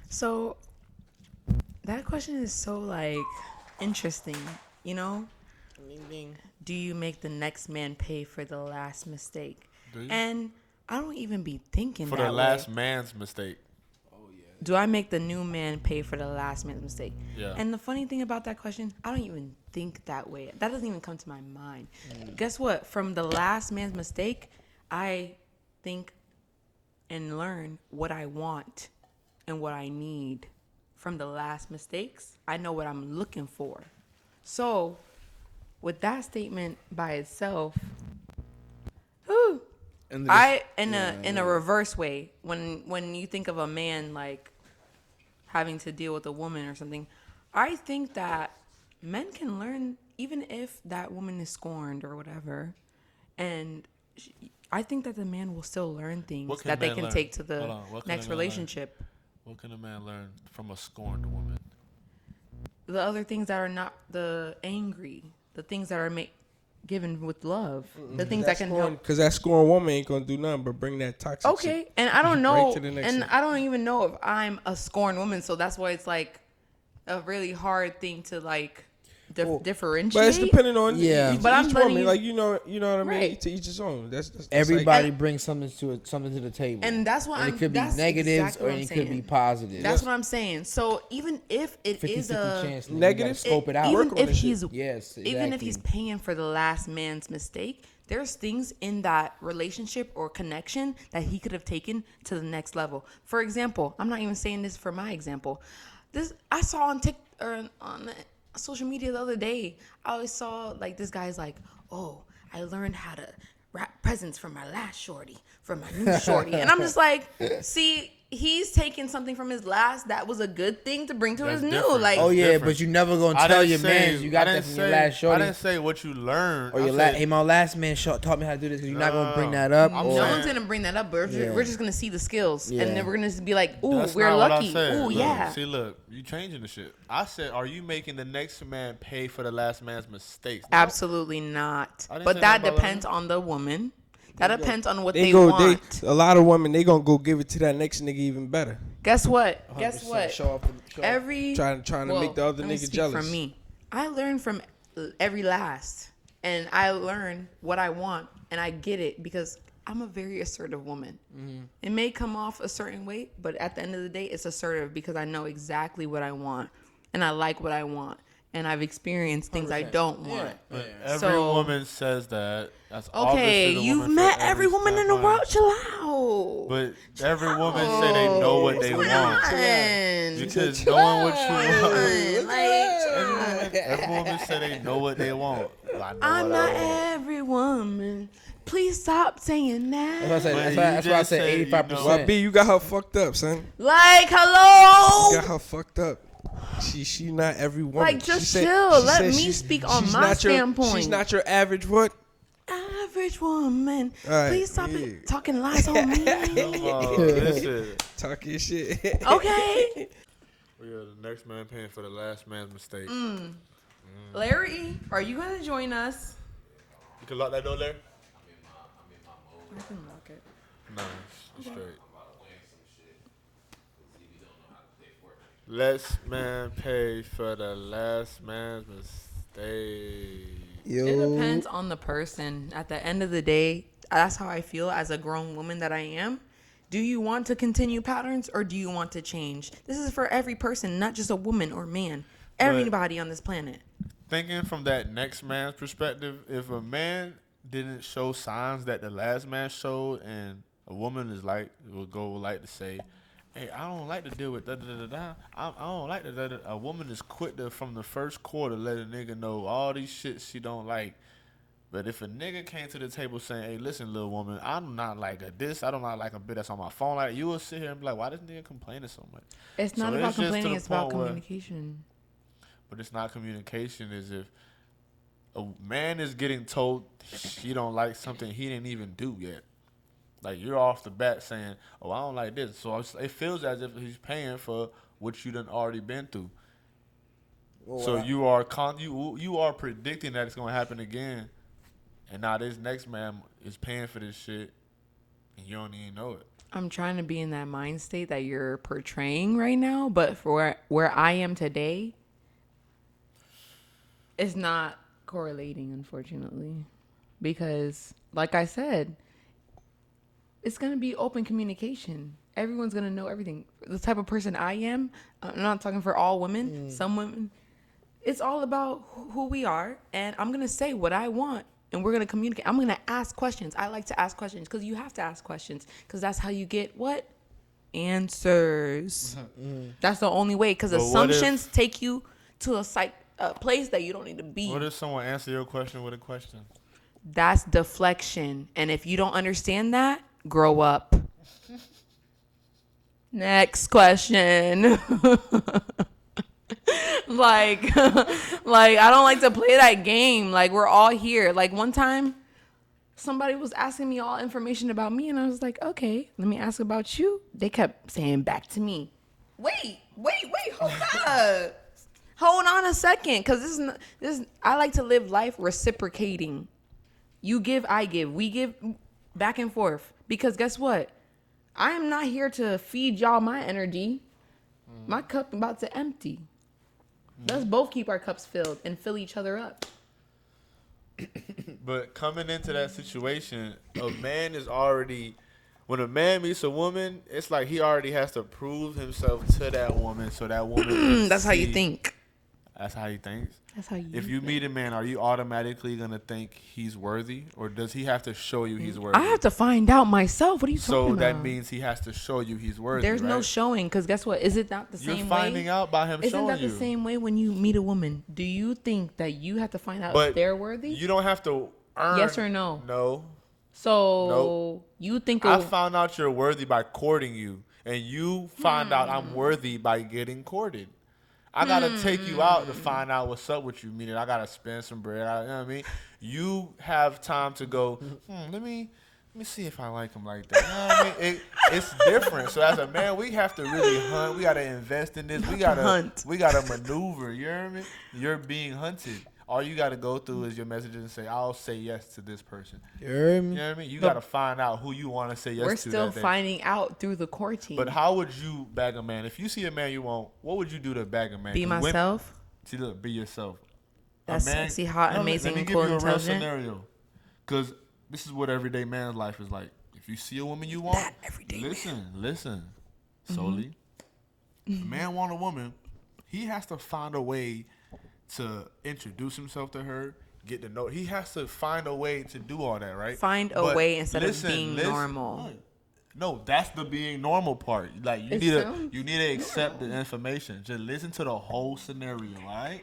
So that question is so like interesting, you know? Ding ding. Do you make the next man pay for the last mistake? Do you? And I don't even be thinking For that the last way. man's mistake. Do I make the new man pay for the last man's mistake? Yeah. And the funny thing about that question, I don't even think that way. That doesn't even come to my mind. Guess what? From the last man's mistake, I think and learn what I want and what I need from the last mistakes. I know what I'm looking for. So, with that statement by itself, whew, And in a reverse way, when you think of a man like having to deal with a woman or something, I think that men can learn even if that woman is scorned or whatever, and I think that the man will still learn things What can that they men can learn? take to Hold the on, what can next a man learn? relationship. What can a man learn from a scorned woman? The other things that are not the angry, the things that are given with love, the things that can help. Because that scoring woman ain't gonna do nothing but bring that toxic. Okay, shit. and I don't know, Right to the next and one. I don't even know if I'm a scorned woman, so that's why it's like a really hard thing to like differentiate. But it's depending on each But I'm woman. letting Like you know what I mean. Right. To each his own. That's Everybody like, brings something to the table, and that's what it could be negatives or it could be positive. That's what I'm saying. So even if it is a chance, negative, scope it out. even if he's even if he's paying for the last man's mistake, there's things in that relationship or connection that he could have taken to the next level. For example, I'm not even saying this for my example. This I saw on TikTok or on social media the other day. I always saw like this guy's like, oh, I learned how to wrap presents for my last shorty, for my new shorty, and I'm just like, see. He's taking something from his last that was a good thing to bring to That's his different. new. Like, oh yeah, but you never gonna tell your man you got that from your last shorty. I didn't say what you learned. Or hey, my last man taught me how to do this. Because you're not gonna bring that up. No one's gonna bring that up, but we're just gonna see the skills, and then we're gonna be like, ooh, we're lucky. Ooh, yeah. See, look, you changing the shit. I said, are you making the next man pay for the last man's mistakes? Absolutely not. But that depends on the woman. That depends on what they want. A lot of women, they gonna go give it to that next nigga even better. Guess what? Guess what? Show Every trying to make the other nigga jealous. From me, I learn from every last, and I learn what I want, and I get it because I'm a very assertive woman. Mm-hmm. It may come off a certain way, but at the end of the day, it's assertive because I know exactly what I want, and I like what I want. And I've experienced things 100%. I don't want. But every woman says that. That's okay, you've met every woman in the world. Chill out. But every woman say they know what they want. Because knowing what you want. Every woman say they know what they want. I'm not every woman. Please stop saying that. That's why I said 85%. B, you got her fucked up, son. Like, hello. You got her fucked up. She not every woman. Like, just chill. Let me speak on my standpoint. She's not your average what? Average woman. Right, please stop talking lies on me. Talk your shit. Okay. We are the next man paying for the last man's mistake. Larry, are you going to join us? You can lock that door, Larry? I can lock it. No, straight. Last man pay for the last man's mistake. It depends on the person. At the end of the day, that's how I feel as a grown woman that I am. Do you want to continue patterns or do you want to change? This is for every person, not just a woman or man. Everybody on this planet. Thinking from that next man's perspective, if a man didn't show signs that the last man showed, and a woman is would to say, hey, I don't like to deal with da-da-da-da. I don't like that. A woman is quick to, from the first quarter, let a nigga know all these shit she don't like. But if a nigga came to the table saying, hey, listen, little woman, I'm not like a this. I don't not like a bit that's on my phone. Like, you will sit here and be like, why this nigga complaining so much? It's not about complaining. It's about communication. But it's not communication. Is if a man is getting told he don't like something he didn't even do yet. Like, you're off the bat saying, oh, I don't like this. So it feels as if he's paying for what you done already been through. Well, so you are predicting that it's going to happen again. And now this next man is paying for this shit, and you don't even know it. I'm trying to be in that mind state that you're portraying right now. But for where I am today, it's not correlating, unfortunately. Because, like I said, it's going to be open communication. Everyone's going to know everything. The type of person I am, I'm not talking for all women, some women, it's all about who we are. And I'm going to say what I want, and we're going to communicate. I'm going to ask questions. I like to ask questions because you have to ask questions because that's how you get what? Answers. That's the only way, because assumptions take you to a place that you don't need to be. What if someone answer your question with a question? That's deflection. And if you don't understand that, grow up. Next question. like I don't like to play that game. Like, we're all here. Like, one time somebody was asking me all information about me, and I was like, okay, let me ask about you. They kept saying back to me, wait, hold on a second, because I like to live life reciprocating. You give, I give. We give back and forth. Because guess what? I am not here to feed y'all my energy. My cup about to empty. Let's both keep our cups filled and fill each other up. But coming into that situation, a man is already, when a man meets a woman, it's like he already has to prove himself to that woman so that woman can That's how you see- think. That's how he thinks. That's how you If you think. meet a man, are you automatically going to think he's worthy? Or does he have to show you he's worthy? I have to find out myself. What are you So talking that about? means he has to show you he's worthy. There's no right? showing, because guess what? Is it not the You're same finding way? out by him Isn't showing that you. the same way when you meet a woman? Do you think that you have to find out But if they're worthy? you don't have to earn. Yes or no? No. So Nope. you think I found out you're worthy by courting you, and you find out Hmm. I'm worthy by getting courted. I gotta take you out to find out what's up with you. Meaning, I gotta spend some bread. You know what I mean? You have time to go. Let me see if I like him like that. You know what I mean? It's different. So as a man, we have to really hunt. We gotta invest in this. We gotta Hunt. We gotta maneuver. You know what I mean? You're being hunted. All you gotta go through is your messages and say, "I'll say yes to this person." You heard me? You know what I mean? You gotta find out who you want to say yes we're to. still that day. finding out through the courting. But how would you bag a man? If you see a man you want, what would you do to bag a man? Be 'Cause women- myself. See, look, be yourself. A That's sexy, hot, amazing, let me and give cool, you a real intelligent. scenario. Because this is what everyday man's life is like. If you see a woman you want, That everyday listen, solely. If a man want a woman, he has to find a way to introduce himself to her, get to know. He has to find a way to do all that, right? Find a But way instead of being listen. normal. No, that's the being normal part. Like It sounds you need to accept the information. Just listen to the whole scenario, all right?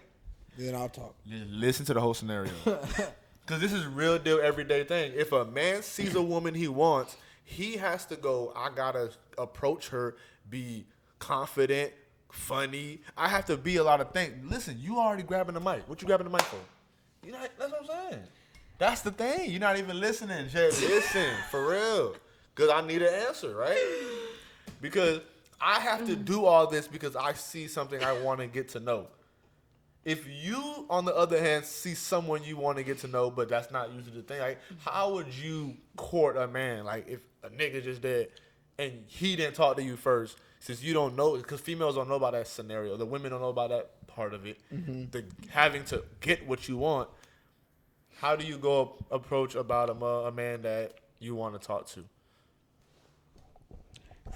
Then I'll talk. Just listen to the whole scenario. Because this is real deal everyday thing. If a man sees a woman he wants, he has to go, I gotta approach her, be confident, funny. I have to be a lot of things. Listen, you already grabbing the mic. What you grabbing the mic for? That's what I'm saying. That's the thing. You're not even listening. Just listen, for real. Because I need an answer, right? Because I have to do all this because I see something I want to get to know. If you, on the other hand, see someone you want to get to know, but that's not usually the thing, like, how would you court a man? Like, if a nigga just dead and he didn't talk to you first, since you don't know, because females don't know about that scenario. The women don't know about that part of it. The having to get what you want. How do you go approach about a man that you want to talk to?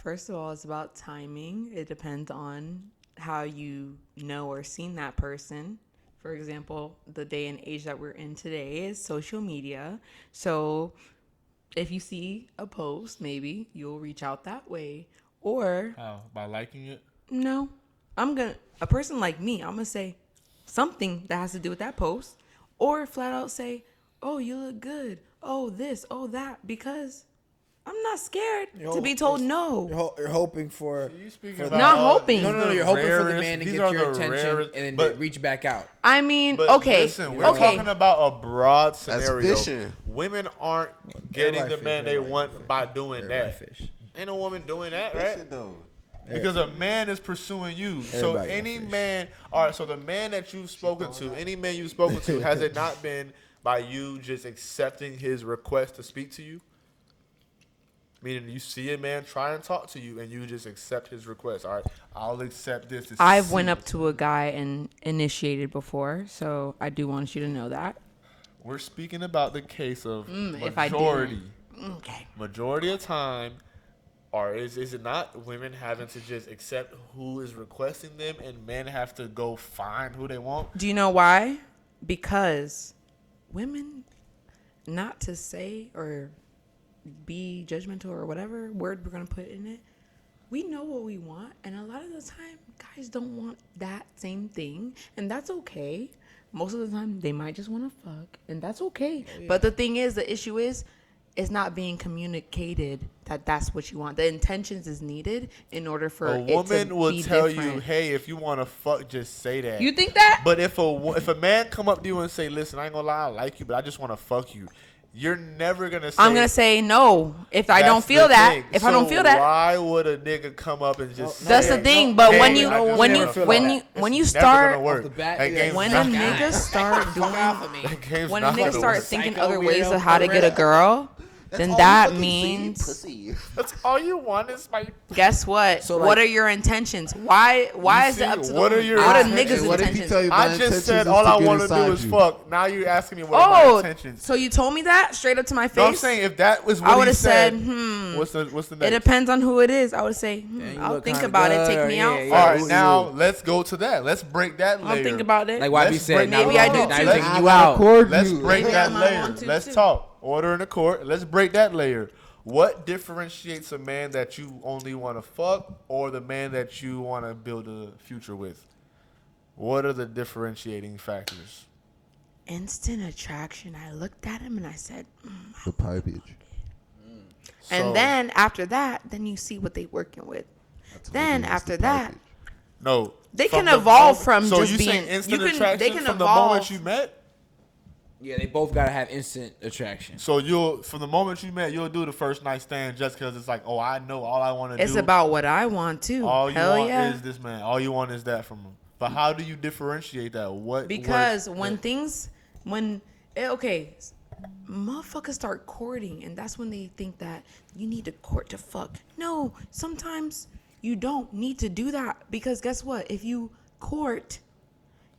First of all, it's about timing. It depends on how you know or seen that person. For example, the day and age that we're in today is social media. So if you see a post, maybe you'll reach out that way. Or How? By liking it? no, a person like me, I'm gonna say something that has to do with that post, or flat out say, "Oh, you look good. Oh, this, oh, that," because I'm not scared to be told no. You're hoping for. Not hoping. No, you're hoping for the man to get your attention and then reach back out. I mean, But okay, listen, we're okay. talking about a broad scenario. fishing. Women aren't getting Everybody the man fish, they everybody want by doing Everybody that. fish. Ain't no woman doing that, right? Because a man is pursuing you. So Everybody any fish. man, all right, so the man that you've spoken to, any man you've spoken to, has it not been by you just accepting his request to speak to you? Meaning you see a man try and talk to you and you just accept his request. All right, I'll accept this. I've went up to a guy and initiated before, so I do want you to know that. We're speaking about the case of if I majority. Okay. Majority of time, or is it not women having to just accept who is requesting them and men have to go find who they want? Do you know why? Because women, not to say or be judgmental or whatever word we're going to put in it, we know what we want, and a lot of the time guys don't want that same thing, and that's okay. Most of the time they might just want to fuck, and that's okay. But the thing is, the issue is it's not being communicated that that's what you want. The intentions is needed in order for A it to woman will be tell different. you, "Hey, if you want to fuck, just say that." You think that? But if a man come up to you and say, "Listen, I ain't gonna lie, I like you, but I just want to fuck you," you're never gonna say. I'm gonna say no if I That's don't feel the that. thing. If I don't So feel that, why would a nigga come up and just? that's say, the thing. But "Hey, when you I just when you wanna fuck when you," you when you it's never start gonna work. Off the bat, That yeah, game's when a not Fuck gonna nigga work. start Fuck off of me. That game's when a not nigga gonna start work. thinking Psycho other ways weirdo, of how to get a Coretta. girl, then that means pussy. That's all you want is my. guess what? So, What like- are your intentions? Why is see, it up to what the are your what are intentions? niggas' What if he intentions? tell you my I intentions just said is all to I get want to inside do is you? fuck. Now you asking me what are my Oh, intentions? so you told me that straight up to my face? No, I'm saying if that was what I he would have said, said, what's the It next? depends on who it is. I would say, Yeah, you I'll look think kinda about it. good, Take or me yeah, out. yeah. All first. right, now let's go to that. Let's break that layer. I'll think about it. Like Let's YB said, break- now Maybe I do now too. he's taking I you gotta out. record Let's you. break Maybe that I might layer. want to Let's too. talk. Order in the court. Let's break that layer. What differentiates a man that you only want to fuck or the man that you want to build a future with? What are the differentiating factors? Instant attraction. I looked at him and I said, The pipage. So- and then after that, then you see what they working with. Then after that, No. They from can the evolve moment- from so just you being- saying instant you can- attraction they can from the evolve. moment you met? Yeah, they both gotta have instant attraction. So you'll from the moment you met, you'll do the first night stand just because it's like, oh, I know all I want to do. it's about what I want too. all you Hell want yeah. is this man. All you want is that from him. But how do you differentiate that? What? Because what- when things, motherfuckers start courting, and that's when they think that you need to court to fuck. No, sometimes you don't need to do that because guess what? If you court,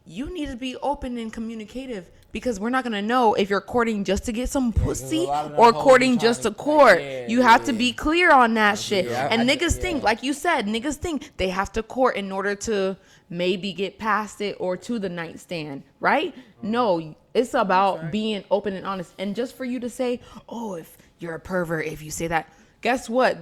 you need to be open and communicative because we're not gonna know if you're courting just to get some pussy a lot of them or hoes courting be just to trying to- court. yeah, You have to yeah. be clear on that shit. Yeah, and I- niggas yeah. think, like you said, niggas think they have to court in order to maybe get past it or to the nightstand, right? No, it's about being open and honest. And just for you to say, oh, if you're a pervert, if you say that, guess what?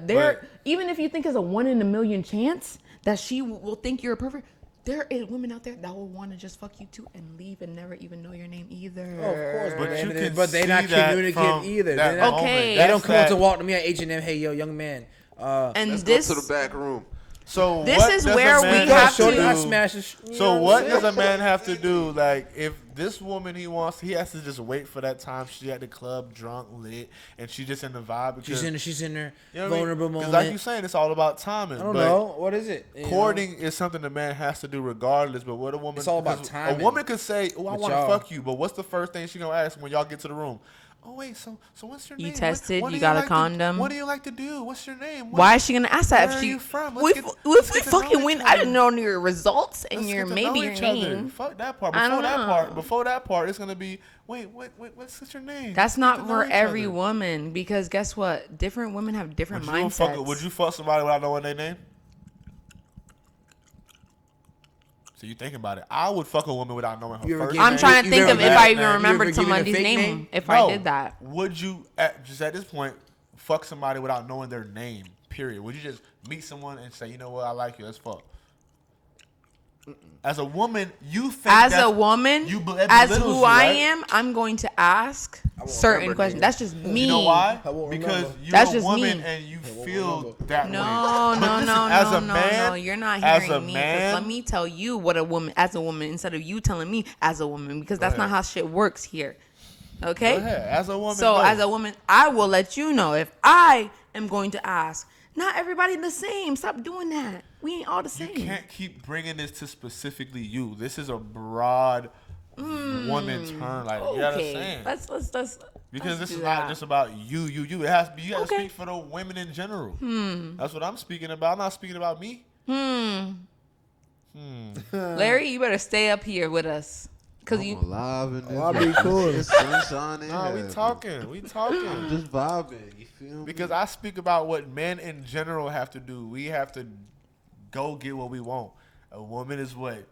Even if you think it's a 1 in a million chance that she will think you're a pervert, there is women out there that will want to just fuck you too and leave and never even know your name either. Oh, of course, But you can but they see not that communicative from either. that They not- moment. Okay. They don't come up That's to that- walk to me at H&M. Hey, yo, young man. And Let's this go to the back room. So This what is does a where man we have to to- I do- smash this. You know So I'm what saying? does a man have to do? Like, if this woman he wants, he has to just wait for that time she at the club, drunk, lit, and she just in the vibe because She's in her you know what I mean? vulnerable 'Cause moment. like you saying, it's all about timing. I don't but know. What is it? You know? Courting is something the man has to do regardless. But what a woman, It's all about 'cause timing. A woman could say, "Oh, I With want to y'all. fuck you," but what's the first thing she gonna ask when y'all get to the room? Oh wait, so what's your You name? tested? What do You got a like condom? What do you like to do? What's your name? Why is she gonna ask that? Where If are she, you from? if Let's we get to know fucking each win, I other. didn't know your results and Let's your get to maybe know your each other. name. Fuck that part. I Before don't that know. part, it's gonna be what's your name? That's Let's get not to know for each every other. woman because guess what? Different women have different mindsets. Would you fuck somebody without knowing their name? So you thinking about it? I would fuck a woman without knowing her You ever first give- I'm name. trying to You think ever of if give- I you even ever remembered given a somebody's fake name name? if No. I did that. Would you just at this point fuck somebody without knowing their name? Period. Would you just meet someone and say, you know what, I like you, let's fuck? As a woman, you think As that's- a woman, that as belittles who you, I right? am, I'm going to ask certain remember, questions. nigga. That's just me. You know why? I won't Because remember. you're That's a just woman me. and you feel that No, way. But no, listen, no, as no, a no, man, no. You're not as a hearing me. 'Cause man- let me tell you what a woman, as a woman, instead of you telling me as a woman, because that's not ahead. how shit works here. Okay? Go ahead. As a woman, So no. as a woman, I will let you know if I am going to ask. Not everybody the same. Stop doing that. We ain't all the You same. can't keep bringing this to specifically you. This is a broad woman term. Like, you know what I'm Okay. saying? Let's Because let's this do is that. not just about you. It has to be, you got to Okay. speak for the women in general. That's what I'm speaking about. I'm not speaking about me. Larry, you better stay up here with us. Cause I'm you alive in this. I'll be cool. It's sunshine in No, we heaven. talking. We I'm talking. just vibing. You feel me? Because I speak about what men in general have to do. We have to go get what we want. A woman is what?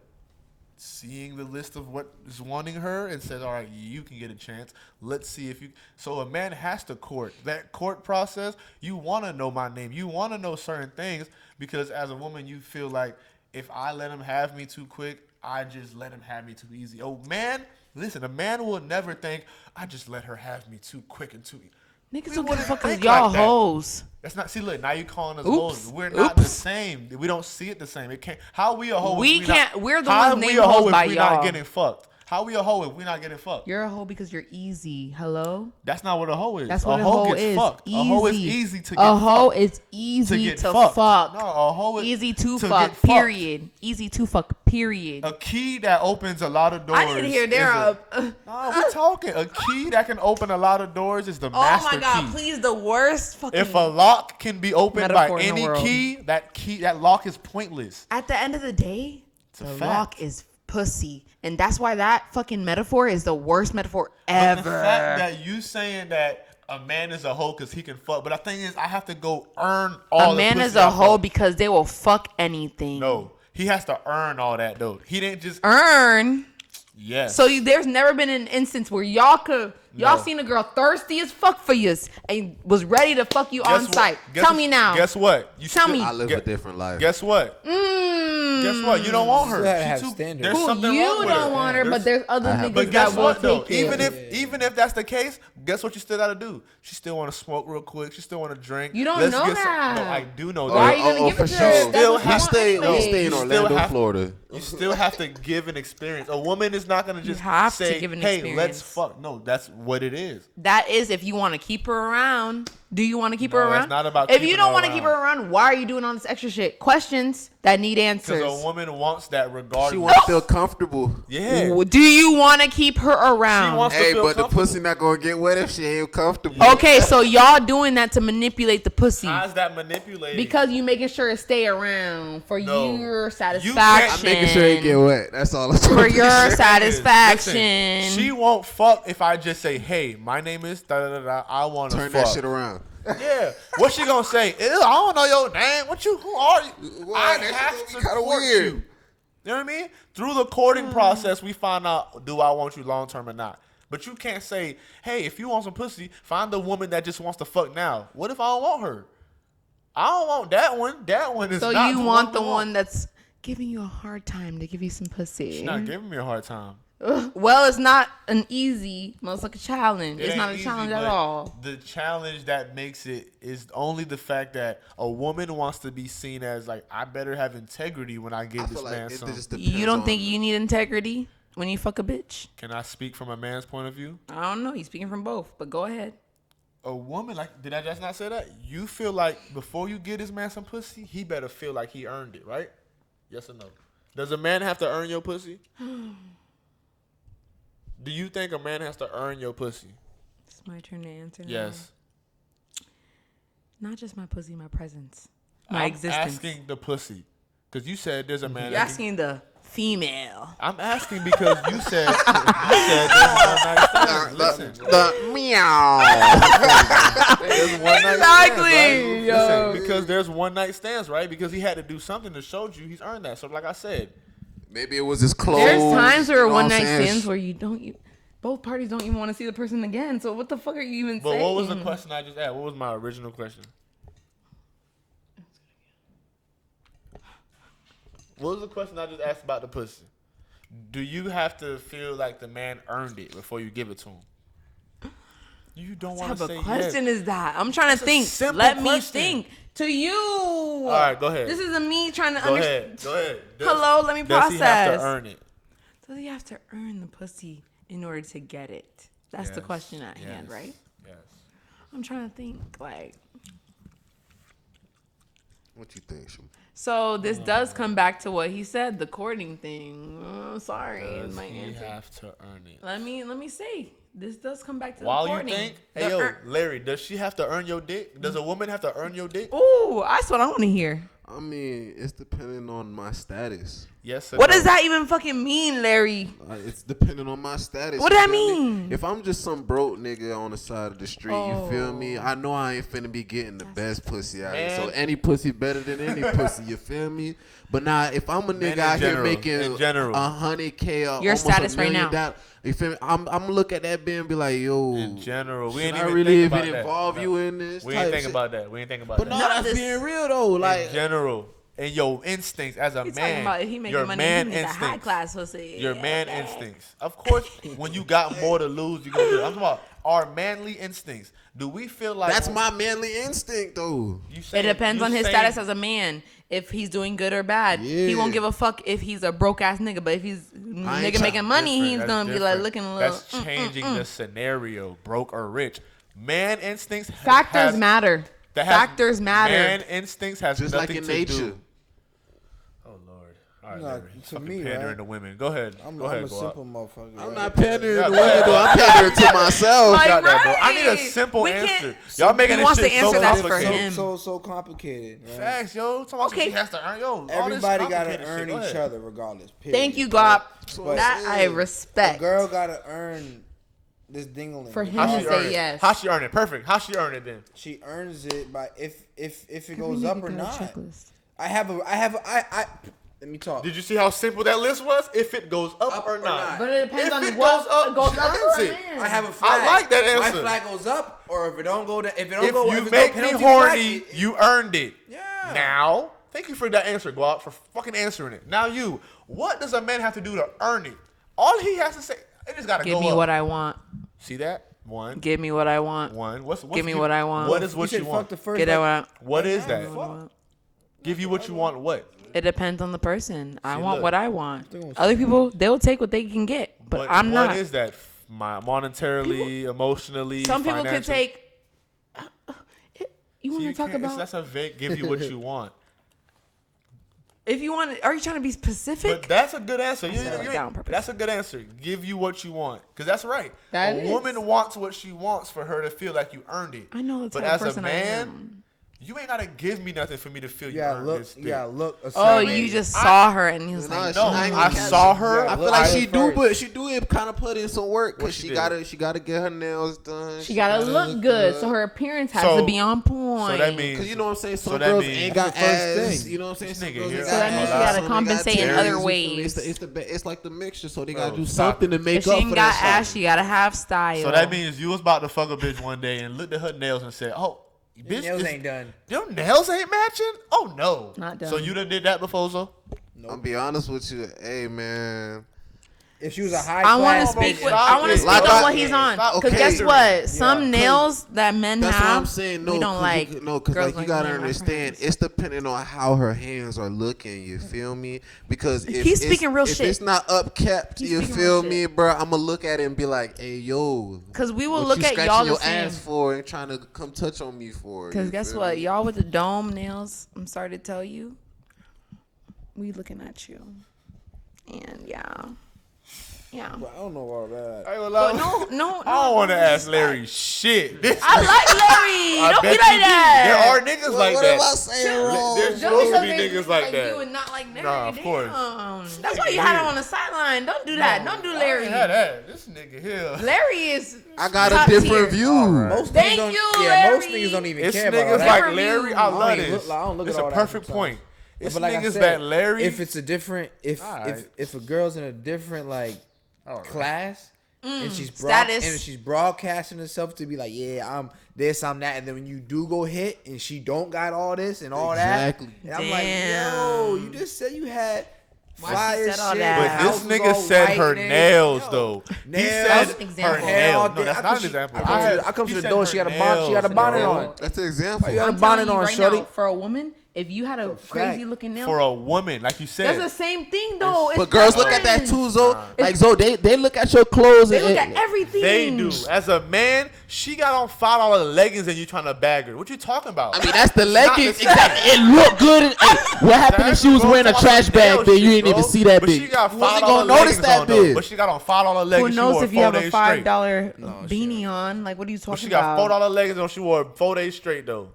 Seeing the list of what is wanting her and says, all right, you can get a chance. Let's see if you. So a man has to court. That court process, you want to know my name. You want to know certain things because as a woman, you feel like if I let him have me too quick, I just let him have me too easy. Oh, man, listen, a man will never think, I just let her have me too quick and too easy. niggas We don't give a wouldn't fuck cause think y'all like that. hoes. That's not. See, look. Now you calling us Oops. hoes. We're not the Oops. same. We don't see it the same. It can't. How we a hoe? We if can't- not, we're the how ones we named a hoe hoes if by we y'all. not getting fucked? How we a hoe if we not getting fucked? You're a hoe because you're easy. Hello? That's not what a hoe is. That's what a hoe gets is. fucked. Easy. A hoe is easy to get A hoe fucked. is easy get to fucked. fuck. No, a hoe is easy to to fuck. get fucked. Period. Easy to fuck. Period. A key that opens a lot of doors. I didn't hear there. No, we're talking. A key that can open a lot of doors is the Oh master my god! key. Please, the worst fucking. If a lock can be opened by Metaphor in the any world. key, that lock is pointless. At the end of the day, a the fact. lock is pussy, and that's why that fucking metaphor is the worst metaphor But ever. the fact that you saying that a man is a hoe because he can fuck, but the thing is, I have to go earn all. A man the is pussy a I hoe fuck. because they will fuck anything. No, he has to earn all that though. He didn't just. Earn. Yes. So there's never been an instance where y'all No. seen a girl thirsty as fuck for you and was ready to fuck you on Guess what? site. Guess Tell what- me now. Guess what? You Tell me. I live Gue- a different life. Guess what? Guess what? You don't want her. You gotta She have too- standards. There's Who something you wrong with don't want her, but there's other I have- niggas But guess that will what though? take it. Even if that's the case, guess what you still gotta do? She still want to smoke real quick. She still want to drink. You don't Let's know get that. No, I do know Why are that. you gonna give for it to sure. her? Still That's what have- you stay want in You still Orlando, have- Florida. You still have to give an experience. A woman is not gonna just have to say, give an "Hey, experience. let's fuck." No, that's what it is. That is if you want to keep her around. Do you want to keep her No, it's around? not about If keeping you don't her want to keep her around, why are you doing all this extra shit? Questions that need answers. Because a woman wants that regardless. She want to feel comfortable. Yeah. Do you want to keep her around? She wants to Hey, feel but the comfortable. pussy not gonna get wet if she ain't comfortable. Okay, so y'all doing that to manipulate the pussy How's that manipulating? because you making sure it stay around for No. your You satisfaction. can't- I'm making sure it get wet. That's all I'm for talking your about. satisfaction. Listen, she won't fuck if I just say, "Hey, my name is da da da da. I want to Turn fuck." that shit around. Yeah. What's she gonna say? Ew, I don't know your name. Who are you? Well, I that shit have gonna to be kinda court weird. you. You know what I mean? Through the courting process, we find out, do I want you long term or not? But you can't say, "Hey, if you want some pussy, find a woman that just wants to fuck now." What if I don't want her? I don't want that one. That one is So not you the want we the one that's giving you a hard time to give you some pussy. She's not giving me a hard time. Well, it's not an easy, it's like a challenge. It It's not ain't a easy, challenge at but all. The challenge that makes it is only the fact that a woman wants to be seen as like, I better have integrity when I give I this feel man like it something. just depends You don't on- think you need integrity when you fuck a bitch? Can I speak from a man's point of view? I don't know. He's speaking from both, but go ahead. A woman, like, did I just not say that? You feel like before you give this man some pussy, he better feel like he earned it, right? Yes or no? Does a man have to earn your pussy? Do you think a man has to earn your pussy? It's my turn to answer now. Yes. Not just my pussy, my presence. My I'm existence. asking the pussy. Because you said there's a man. You're that can- asking the female. I'm asking because you said there's one night stands. Listen, The meow. there's one night Exactly, stands, right? yo. Listen, because there's one night stands, right? Because he had to do something to show you he's earned that. So like I said, Maybe it was his clothes. There's times where you know what one I'm night saying? stands where you don't. Both parties don't even want to see the person again. So what the fuck are you even but saying? what was the question I just asked? What was my original question? What was the question I just asked about the pussy? Do you have to feel like the man earned it before you give it to him? You don't What want type to say of question yes. is that? I'm trying to a think. simple Let me question. think. To you. All right, go ahead. This is a me trying to Go understand. ahead. Go ahead. Hello, let me Does he have process. to earn it? Does he have to earn the pussy in order to get it? That's the Yes, question at hand, yes, right? Yes. I'm trying to think. Like, What you think, Shum? so this does come back to what he said, the courting thing. Sorry, Does my he answer. have to earn it? Let me say. This does come back to While the you courting. think, The hey yo, ear- Larry, does she have to earn your dick? Does a woman have to earn your dick? Ooh, that's what I want to hear. I mean, it's depending on my status. Yes. Or What no? does that even fucking mean, Larry? It's depending on my status. What you that feel me? mean? If I'm just some broke nigga on the side of the street, you feel me? Oh. I know I ain't finna be getting the best pussy out here. Man. So any pussy better than any pussy, you feel me? But now, if I'm a Man, nigga out here in making general. 100K or Your almost status $1 right million, now. you feel me? I'm gonna look at that bitch and be like, yo, In general, we ain't should I even really think about even that. involve No. you in this? We type ain't think shit? about that. We ain't think about But that. no, None of that's this- being real though. Like, In general, and your instincts as a He's man, talking about he making your money. man He needs a high instincts, class pussy. your Yeah, man okay. instincts. Of course, when you got more to lose, you gonna do it. I'm talking about our manly instincts. Do we feel like That's my manly instinct, though. It depends on his status as a man. If he's doing good or bad, he won't give a fuck if he's a broke ass nigga. But if he's making money, he's gonna be like looking a little. That's changing the scenario, broke or rich. Man instincts. Factors matter. Factors matter. Man instincts has Just nothing like in to nature. do. Oh Lord! All right, Nah, Larry. to Fucking me, pandering right? to women. Go ahead. I'm Go ahead. a Go simple up. motherfucker. I'm right? not pandering Yeah, to go ahead. women, though. I'm pandering to myself. Like, Got that, bro. I need a right. simple We can't- answer. Y'all making He this wants shit to answer so that for complicated. him. So complicated. Right? Facts, yo. Talking Okay. she has to earn, yo. all this Everybody gotta complicated earn shit. Go each ahead. other regardless. Period. Thank you, God. But That I a respect. girl gotta earn this dingaling For him How to she earn say it? yes. How she earn it? Perfect. How she earn it then? She earns it by if it Every goes nigga up or got a not. checklist. I let me talk. Did you see how simple that list was? If it goes up, or not. But it depends If on it what goes up, goes she up earns for it. a man. I have a flag. I like that answer. My flag goes up, or if it don't go down, if it don't If go, you if it's make no me penalty horny, flag, you earned it. Yeah. Now, thank you for that answer, Guap, for fucking answering it. Now you, what does a man have to do to earn it? All he has to say, it just gotta Give go me up. what I want. See that? One. Give me what I want. What's Give me what I want. What is what said you fuck want? the first. Get like, out. What is that? fuck. Give you what you want. What? It depends on the person. I See, want look. what I want. They're gonna Other people, they'll take what they can get, but I'm not. What is that? Monetarily, emotionally. Some people could financially? take. You See, want to talk can't- about? That's a vague. Give you what you want. If you want, are you trying to be specific? But that's a good answer. You, said it like that on purpose. that's a good answer. Give you what you want, because that's right. That a is. woman wants what she wants for her to feel like you earned it. I know the But type of as a person I man, am. you ain't gotta give me nothing for me to feel you Yeah, earned look. this. Yeah, look. a Oh, certain you way. just saw her and he was No, like, she- No, I ain't I gonna saw catch her. Yeah, I feel look, like I she look do, first. but she do it kind of put in some work What because she she did? gotta get her nails done. she gotta look good, so her appearance has to be on point. So that means Cause you know what I'm saying. Some So that girls means- ain't got That's the first ass. thing. You know what I'm saying. This Some nigga girls here ain't So that got means ass, she gotta some ain't got compensate in titties, other you feel me? ways. It's like the mixture. So they Bro, gotta do stop something to if make she up ain't for got that. ass, she gotta have style. So that means you was about to fuck a bitch one day and looked at her nails and said, "Oh, bitch, nails is- ain't done. Your nails ain't matching? Oh no, Not done. So you done did that before, so? I'm be honest with you. Hey man. If she was a high I want to class speak. bitch, With, Stop I want it. to speak Like on I- what he's on. Stop Because guess catering. what? Some Yeah. nails that men That's have, what I'm saying. No, we don't like. because girls like you gotta men, my understand, friends. it's depending on how her hands are looking. You feel me? Because if He's it's- speaking real if shit. it's not upkept, He's you speaking feel real me, shit. bro? I'm gonna look at it and be like, "Hey, yo." Because we will what look you at scratching y'all the your same. ass for and trying to come touch on me for. Because you guess feel what? me? Y'all with the dome nails, I'm sorry to tell you, we looking at you. And yeah. Yeah. Bro, I don't know about that. I ain't gonna lie. But no. I don't want to ask Larry shit. This I like Larry. I Don't be bet like you do. that. There are niggas like what am I that. saying wrong? There's Don't supposed to be be so niggas like you that. and not like Larry. Nah, of course. Damn. That's why you had him on the sideline. Don't do that. Don't do Larry. Yeah, that. This nigga here. Larry is. I got top a different tier. view. Most Thank niggas don't, you, yeah, most Larry. niggas don't even It's care about all niggas that. like Never Larry. view. I I don't love even this. look- I don't look It's at a all that perfect sometimes. point. It's But like I niggas said, that Larry. if it's a different, Alright. if a girl's in a different like Alright. class and she's status. and she's broadcasting herself to be like, yeah, I'm this, I'm that, and then when you do go hit and she don't got all this and all Exactly. that, and I'm Damn. like, yo, you just said you had Why she fire said all shit, that? the But house this was nigga all said white her and everything. nails Yo, though. He nails, said her example. hair all nails. No, day. that's I not come an to- example. I come He to the said door. her She had a bonnet. She had a nails, bonnet bro. on. That's an example. You got a I'm bonnet telling you on, right shorty. now, for a woman, if you had a fact. crazy looking nail, For a woman, like you said. that's the same thing though. It's But girls look at that preference. too, Zo. Like Zo, they look at your clothes They and look at everything. They do. As a man, she got on $5 leggings and you trying to bag her. What you talking about? I mean, that's the It's not leggings. the same. Exactly. It looked good. And, hey, what happened if she was Bro, wearing a talking trash about bag? nail Then you shit, ain't even bro. see that But bitch. she got You $5 wasn't gonna leggings notice that on, though. bitch. But she got on $5 Who leggings. She knows wore if you have 4 a days $5 straight. beanie on? Like, what are you But talking she got about? $4 leggings on. She wore 4 days straight though.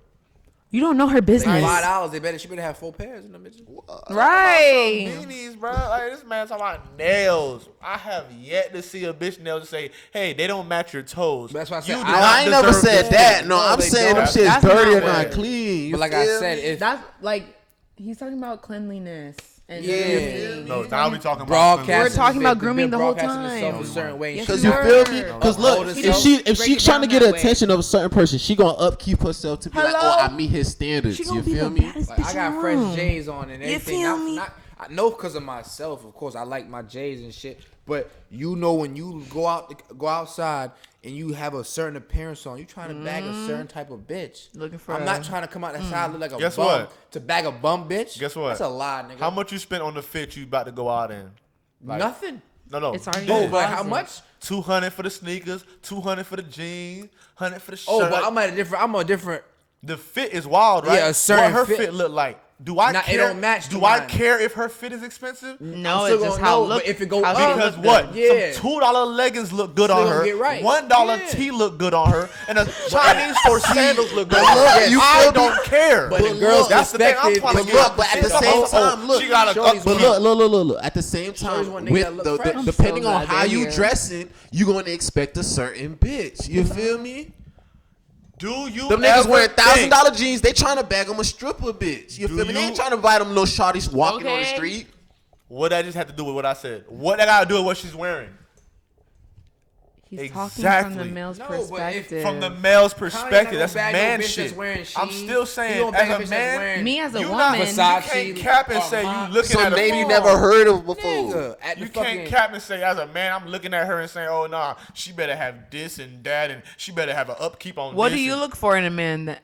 You don't know her business, $5. She better have 4 pairs in them bitches. right? Beanies, bro. Like this man talking about nails. I have yet to see a bitch nails say, "Hey, they don't match your toes." That's why I You said do I- No, not I ain't never deserve said this. that. No, No, I'm they saying them don't. shit's That's dirty not or not bad. clean. You But like I feel said, me? if That's like he's talking about cleanliness and Yeah. grooming. No, now we talking about broadcasting, We're talking about they've grooming been the whole broadcasting themselves time. a certain way. Yes, Cause you you were. feel me? Cause No, look, hold if us she up. if Break she it trying to down get that way. attention of a certain person, she gonna upkeep herself to be like, Hello? oh, I meet his standards. She gonna You be feel the me? baddest Like, bitch I in got the fresh room. J's on and You everything. feel me? I know because of myself, of course. I like my J's and shit. But you know when you go outside and you have a certain appearance on, you trying to bag a certain type of bitch. Looking for I'm not trying to come out that side look like a Guess bum what? to bag a bum bitch. Guess what? That's a lie, nigga. How much you spent on the fit you about to go out in? Like, Nothing. No. It's already Oh, in but the how closet. much? 200 for the sneakers, 200 for the jeans, 100 for the shirt. Oh, but I'm a different. The fit is wild, right? Yeah, a certain what her fit. fit look like? Do I Nah, it care? don't match to Do I mine. care if her fit is expensive? No, still it's just gonna how know, it look. but if it go how up- she Because look what? Yeah. Some $2 leggings look good Still on gonna her. get right. $1 Yeah. tee look good on her, and a Chinese store sandals look good but on her. look, you I feel me? don't care. But the girl's that's the thing. I'm perspective trying to is- get. But look, but at the same time, look, she got a. Shorty's But look. At the same Shorty's time, one nigga with that look fresh. I'm depending so on glad how they're you here. dressing, you gonna expect a certain bitch. You feel me? Do you? Them niggas ever wearing think- $1,000 jeans. They trying to bag them a stripper bitch. You feel me? They ain't trying to buy them no shawties walking on the Okay. street. What that just had to do with what I said? What that got to do with what she's wearing? He's talking from Exactly. the male's No, but if- perspective. From the male's Kanye perspective, not that's gonna bag no man bitch shit. that's wearing I'm Shein. still He saying, gonna bag as a a bitch that's man, wearing- Me as a you woman, not, Versace, you can't cap and or say you Armani. looking Some at a name you fool. never heard of before. Nigga, at the You fucking, can't cap and say, as a man, I'm looking at her and saying, oh, nah, she better have this and that, and she better have an upkeep on what this. do you and- look for in a man?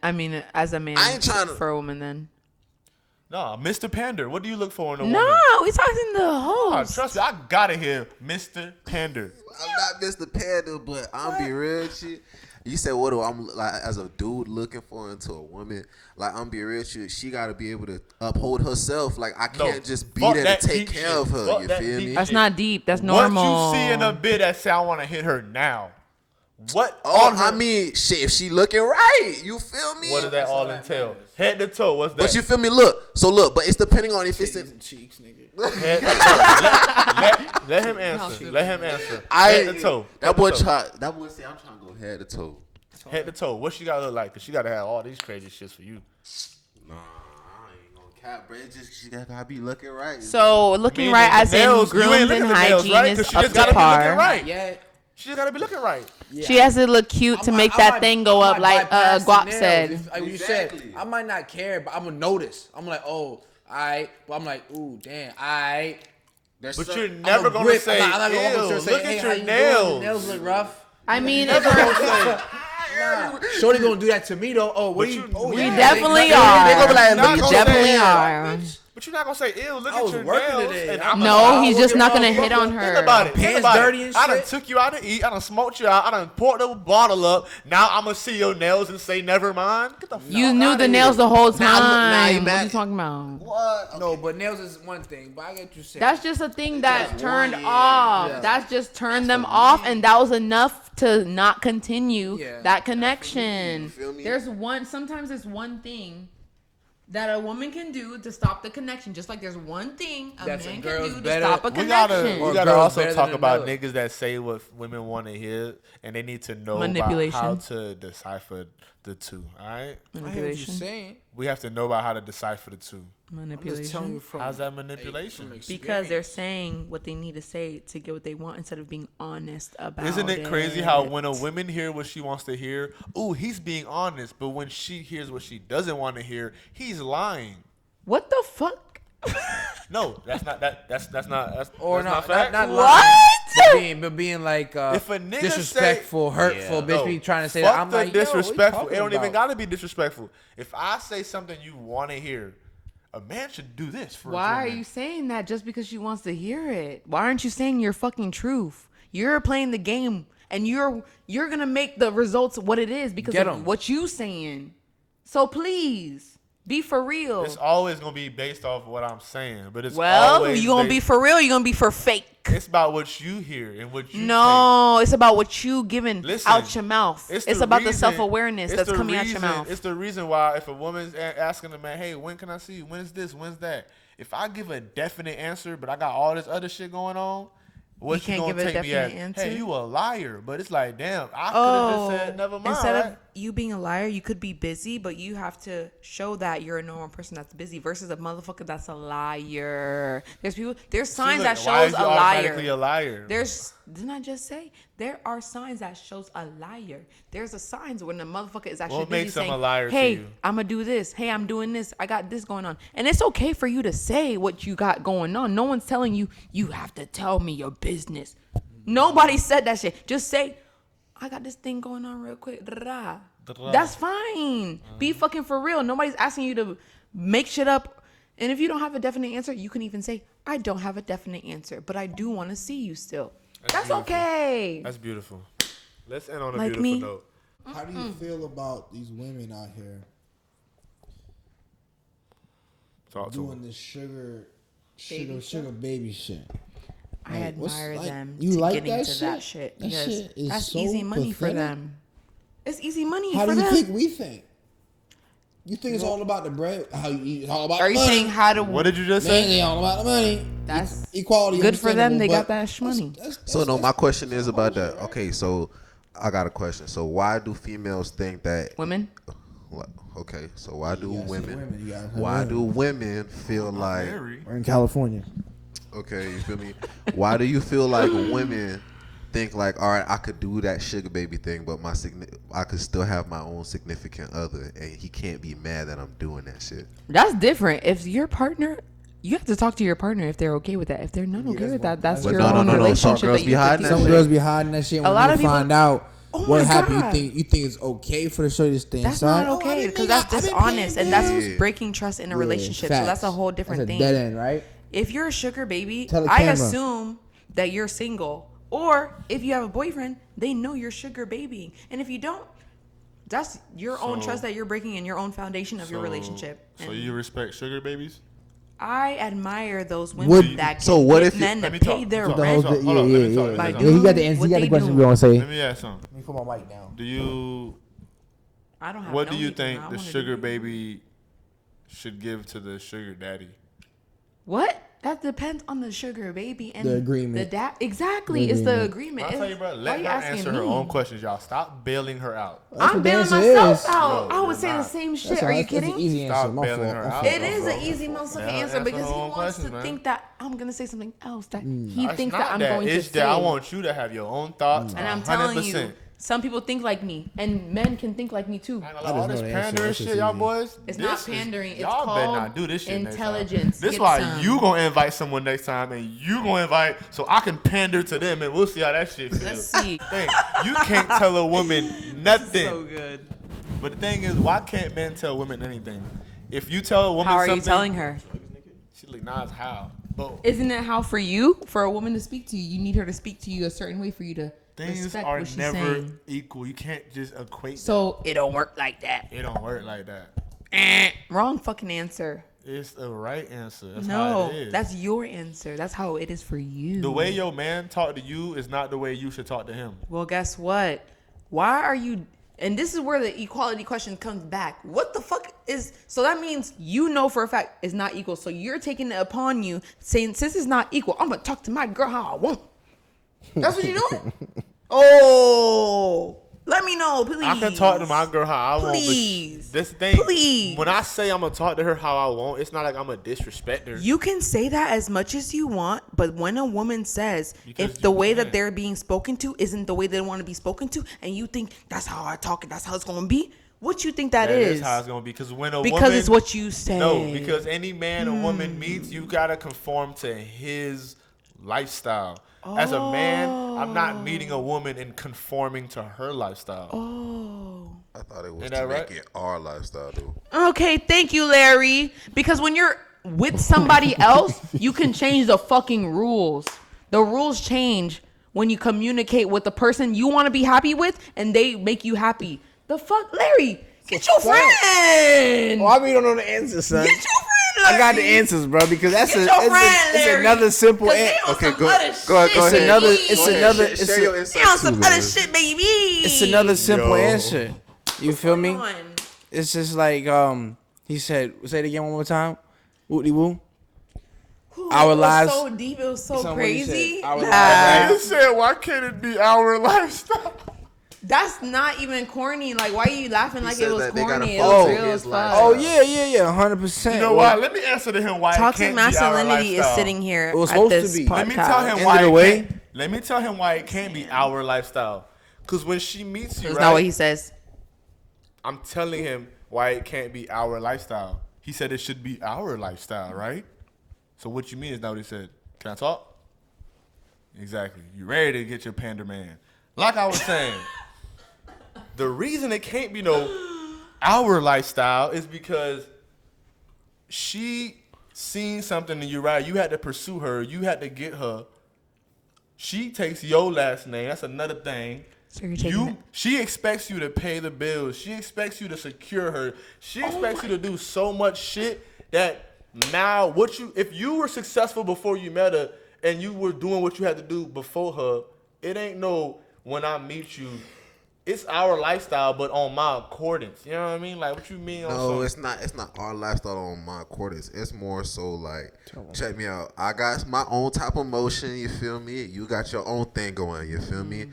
As a man, I ain't trying to- for a woman. Then Nah, Mr. Pander. What do you look for in a no, woman? we talking to the Nah, host. trust me, I gotta hear Mr. Pander. I'm not Mr. Panda, but I'm be real shit. You said what do I'm like as a dude looking for into a woman? Like I'm be real shit. She got to be able to uphold herself. Like I No, can't just be fuck there that to take deep care shit. of her. Fuck You that feel deep me? That's shit. not deep. That's normal. What you see in a bit that say I want to hit her now? What Oh, on her? I mean, shit. If she looking right, you feel me? what does that all entail? Head to toe. What's that? But you feel me? Look, so look, but it's depending on if it's titties in. and cheeks, nigga. Head to toe. Let him answer. Let him answer. Head to toe. That Head boy to toe. try. That boy say I'm trying to go head to toe. Head to toe. What she gotta look like? Cause she gotta have all these crazy shits for you. Nah, I ain't gonna cap, bro. It's just she gotta be looking right. So looking Meaning right the as in nails, you ain't groomed looking and at the nails, hygiene right? 'Cause is she up just to gotta be looking par. right. Yeah. She just gotta be looking right. She has to look cute to make that thing go up, like Guap said. Like you said, I might not care, but I'm gonna notice. I'm like, oh, alright. But I'm like, ooh, damn, alright. But you're never gonna say, I'm not gonna ew, go up to her and look say, hey, at how your you doing? nails. Your nails look rough. I mean, Never it's gonna say. Nah, Shorty gonna do that to me though. Oh, what But you? you- Oh, we yeah. definitely They are. gonna be like, Not look we gonna at say definitely that. are. But you're not gonna say, ew, look I at was your working nails. today. And I'm No, like, he's oh, just look not at gonna my hit on Think her. about it. Pants Think about dirty it. and I done shit. took you out to eat. I done smoked you out. I done poured the bottle up. Now I'm gonna see your nails and say never mind. Get the fuck You knew outta the here. nails the whole Nah, time. you What mad- are you talking about? What? No, but nails is one thing. But I get what you saying. That's just a thing that Just turned one, yeah. off. Yeah. That's just turned them off, and that was enough to not continue Yeah. that connection. You feel me? Sometimes there's one thing that a woman can do to stop the connection, just like there's one thing a That's a man girl's can do to better- stop a We gotta, connection. we Or gotta girls also better talk than about another. niggas that say what women want to hear, and they need to know about Manipulation. how to decipher the two. All right, I hear what you're Manipulation. saying. we have to know about how to decipher the two. I'm just telling Manipulation. you from How's that manipulation? from Because they're experience. saying what they need to say to get what they want instead of being honest about Isn't it crazy how when a woman hear what she wants to hear, ooh, he's being honest, but when she hears what she doesn't want to hear, he's lying. What the fuck? No, that's not that. That's not. That's, Or that's not, not fact. not What? lying, but being like If a nigga disrespectful, say, hurtful, bitch No, be trying to say fuck that. I'm the like, yo, what you disrespectful. talking It don't even about? gotta be disrespectful. If I say something you want to hear, a man should do this for. Why are his woman. you saying that just because she wants to hear it? Why aren't you saying your fucking truth? You're playing the game and you're gonna make the results what it is because Get of 'em. what you saying. So please be for real. It's always gonna be based off of what I'm saying, but it's Well, always you gonna be based- for real, you gonna be for fake. It's about what you hear and what you. No, it's about what you giving Listen, out your mouth. It's the about the reason- self-awareness it's that's the coming out your reason- mouth. It's the reason why if a woman's asking a man, hey, when can I see you? When's this? When's that? If I give a definite answer, but I got all this other shit going on, what You can't gonna give a take me as? definite answer? Hey, you a liar. But it's like, damn, I could have just said never mind. Instead right? of you being a liar, you could be busy, but you have to show that you're a normal person that's busy versus a motherfucker that's a liar. There's signs that Why is shows you a automatically liar. a liar? Didn't I just say there are signs that shows a liar? There's a signs when a motherfucker is actually What busy makes them saying, a liar to "Hey, you? I'm gonna do this. Hey, I'm doing this. I got this going on." And it's okay for you to say what you got going on. No one's telling you you have to tell me your business. Nobody said that shit. Just say, I got this thing going on real quick. Da-da-da. That's fine. Be fucking for real. Nobody's asking you to make shit up. And if you don't have a definite answer, you can even say, I don't have a definite answer, but I do want to see you still. That's okay. That's beautiful. Let's end on a Like beautiful me. note. How do you feel about these women out here Talk to doing him. this sugar Baby baby shit? I Like, what's- admire like, them you to like getting that to shit? that shit That because shit is that's so easy money for pathetic. them. It's easy money How for do you them. think we think? You think it's all about the bread? How you eat? It's all about Are the you money. saying how to? What did you just Man, say? it's all about the money. That's Equality. good for them. They got understandable, that but shmoney. So no, my question is about that. Okay, so I got a question. So why do females think that? Women. Okay, so why do You gotta say women? you gotta say Why women. do women feel like? We're in California. Okay, you feel me? Why do you feel like women think like, all right, I could do that sugar baby thing, but I could still have my own significant other, and he can't be mad that I'm doing that shit. That's different. If your partner, you have to talk to your partner if they're okay with that. If they're not okay with that, that's But your no, own no. Some relationship. girls that be you have hiding to that deal Some with. girls be hiding that shit. When lot they of people- find out Oh what my happened, God. you think it's okay for the show to stay That's inside? not okay Oh, because that's dishonest and that's breaking trust in a Yeah, relationship. facts. So that's a whole different That's a thing. dead end, right? If you're a sugar baby, Tell the I camera. assume that you're single. Or if you have a boyfriend, they know you're sugar babying. And if you don't, that's your own trust that you're breaking and your own foundation of your relationship. So And you respect sugar babies? I admire those women Would- that can so what get if you- men to Let me pay talk. their Let The me whole talk. rent. bit, Hold on, yeah, let me talk, yeah, let me By talk. yeah. He got the doing answer. what He got the they question do. we want to say. Let me ask something. Let me put my mic down. Do you? I don't have What no do you reason. think I the wanna sugar do- baby should give to the sugar daddy? What? That depends on the sugar baby and The agreement. The exactly, The it's the agreement. agreement. I'll tell you, bro. Why Let you her asking answer me? her own questions, y'all. Stop bailing her out. That's I'm what the bailing answer myself is. out. No, I would you're say the not. same shit. That's Are you That's kidding? an easy answer. Stop My bailing fault. her My out. fault. It My is fault. an easy motherfucking Let her answer answer because her he own wants questions, to man. think that I'm gonna say something else that Mm. he It's thinks not that I'm going it's to that say. I want you to have your own thoughts. And I'm 100%. telling you, some people think like me, and men can think like me too. I ain't I gonna lie, all just this know the answer. pandering That's just shit, y'all easy. boys. It's this not is- pandering. It's y'all better called not do this shit intelligence. Next time. This Get why some. you gonna invite someone next time, and you gonna invite so I can pander to them, and we'll see how that shit feels. Let's see. Thing, you can't tell a woman nothing. So good. But the thing is, why can't men tell women anything? If you tell a woman How are something, you telling her? She like, nah, it's how. But Isn't it how for you? For a woman to speak to you, you need her to speak to you a certain way for you to things respect are what she's never saying. equal. You can't just equate. So it don't work like that. It don't work like that. Wrong fucking answer. It's the right answer. That's No, how it is. that's your answer. That's how it is for you. The way your man talk to you is not the way you should talk to him. Well, guess what? Why are you? And this is where the equality question comes back. What the fuck is? So that means you know for a fact it's not equal. So you're taking it upon you, saying since it's not equal, I'm gonna talk to my girl how I want. That's what you're doing. Oh, let me know, please. I can talk to my girl how I want. Please. But this thing, Please. when I say I'm gonna talk to her how I want, it's not like I'm gonna disrespect her. You can say that as much as you want, but when a woman says Because if the you way can. that they're being spoken to isn't the way they want to be spoken to, and you think that's how I talk and that's how it's gonna be, what you think that That is? is how it's gonna be. Because when a Because woman, it's what you say. No, because any man or woman meets, you gotta conform to his lifestyle. As a man, I'm not meeting a woman and conforming to her lifestyle. Oh. I thought it was Ain't to that make right? it our lifestyle, though. Okay, thank you, Larry. Because when you're with somebody else, you can change the fucking rules. The rules change when you communicate with the person you want to be happy with and they make you happy. The fuck, Larry? Get your friend. Oh, I mean, you don't know the answer, son. Get your friend, I got the Larry. answers, bro, because that's Get your friend, it's Larry. another simple 'Cause they answer. on Okay, some go- other go ahead, shit, go It's ahead. another. baby. It's Go ahead, another. share- It's share your a, insights They on too, some man. other shit, baby. it's another simple Yo. answer. You feel me? Come on. It's just like he said. Say it again one more time. Woody woo. Our It was lives- so deep. It was so Something what he crazy. said. Our Nah. lives, You said, why can't it be our lifestyle? That's not even corny. Like, why are you laughing like said it was that they gotta corny? It follow was real his as fuck. lifestyle. Oh yeah, 100%. You know what? Let me answer to him why it Toxic can't be our masculinity is lifestyle. sitting here It was at supposed to this be. podcast. Let me tell him End why. of the It way. can't, let me tell him why it can't be our lifestyle. Cause when she meets you, That's right? not what he says. I'm telling him why it can't be our lifestyle. He said it should be our lifestyle, right? So what you mean is not what he said. Can I talk? Exactly. You ready to get your panda man? Like I was saying, The reason it can't be our lifestyle is because she seen something in you, right? You had to pursue her. You had to get her. She takes your last name. That's another thing. So you're taking it. She expects you to pay the bills. She expects you to secure her. She expects you to do so much shit that now if you were successful before you met her and you were doing what you had to do before her, it ain't when I meet you, it's our lifestyle, but on my accordance. You know what I mean? Like, what you mean? No, it's not. It's not our lifestyle on my accordance. It's more so like, check me out. I got my own type of motion. You feel me? You got your own thing going. You feel me?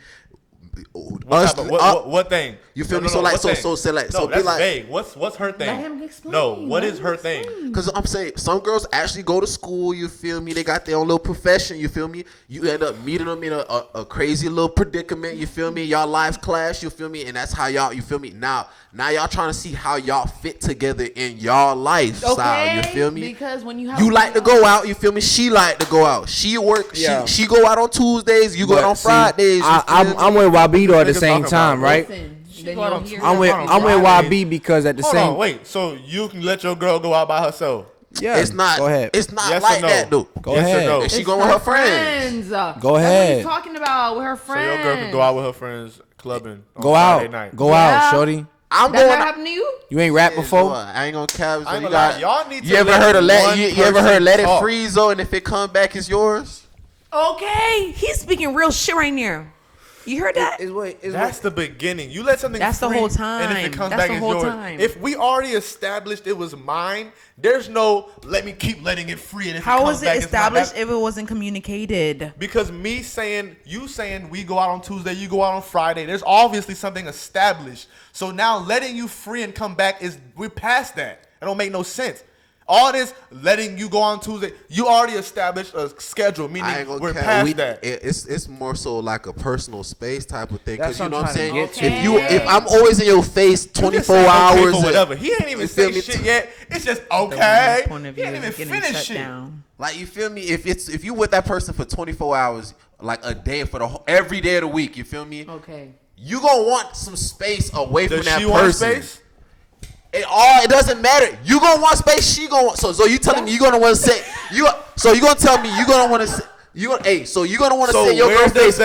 What thing? You feel me? So like, say like, no, be like, vague. What's her thing? Let him explain. No, what is her thing? Because I'm saying some girls actually go to school. You feel me? They got their own little profession. You feel me? You end up meeting them in a crazy little predicament. You feel me? Y'all lives clash. You feel me? And that's how y'all. You feel me? Now y'all trying to see how y'all fit together in y'all lifestyle. Okay, you feel me? Because when you like to go out, you feel me? She like to go out. She work. Yeah. She go out on Tuesdays. You go out on Fridays. I'm with Wabito at the same time, right? I'm with YB because at the same. Hold on, wait. So you can let your girl go out by herself? Yeah. It's not. Go ahead. It's not like that, though. Go ahead. No? She going with her friends. Go ahead. What you talking about with her friends? So your girl can go out with her friends clubbing. Go out. Night. Go out, shorty. That never happened to you? You ain't rap before? I ain't gonna cap. So y'all need to. You ever heard of let it freeze though, and if it come back, it's yours? Okay, he's speaking real shit right now. You heard that? That's the beginning. You let something That's free, the whole time. and if it comes That's back, the it's whole yours. time. If we already established it was mine, there's no let me keep letting it free. And if How it was comes back, it established if it wasn't communicated? Because you saying we go out on Tuesday, you go out on Friday. There's obviously something established. So now letting you free and come back we're past that. It don't make no sense. All this letting you go on Tuesday, you already established a schedule, meaning we're past that. It's more so like a personal space type of thing. Because you know what I'm saying? Okay. If I'm always in your face 24 hours. Okay, whatever. He ain't even say shit yet. It's just okay. He ain't even finished shit. Like, you feel me? If you with that person for 24 hours, like a day for every day of the week, you feel me? Okay. You gonna want some space away from that person. Want space? It doesn't matter. You gonna want space. She gonna want. So you telling me you gonna want to say you? So you gonna tell me you gonna want to? So you gonna want to say your girl face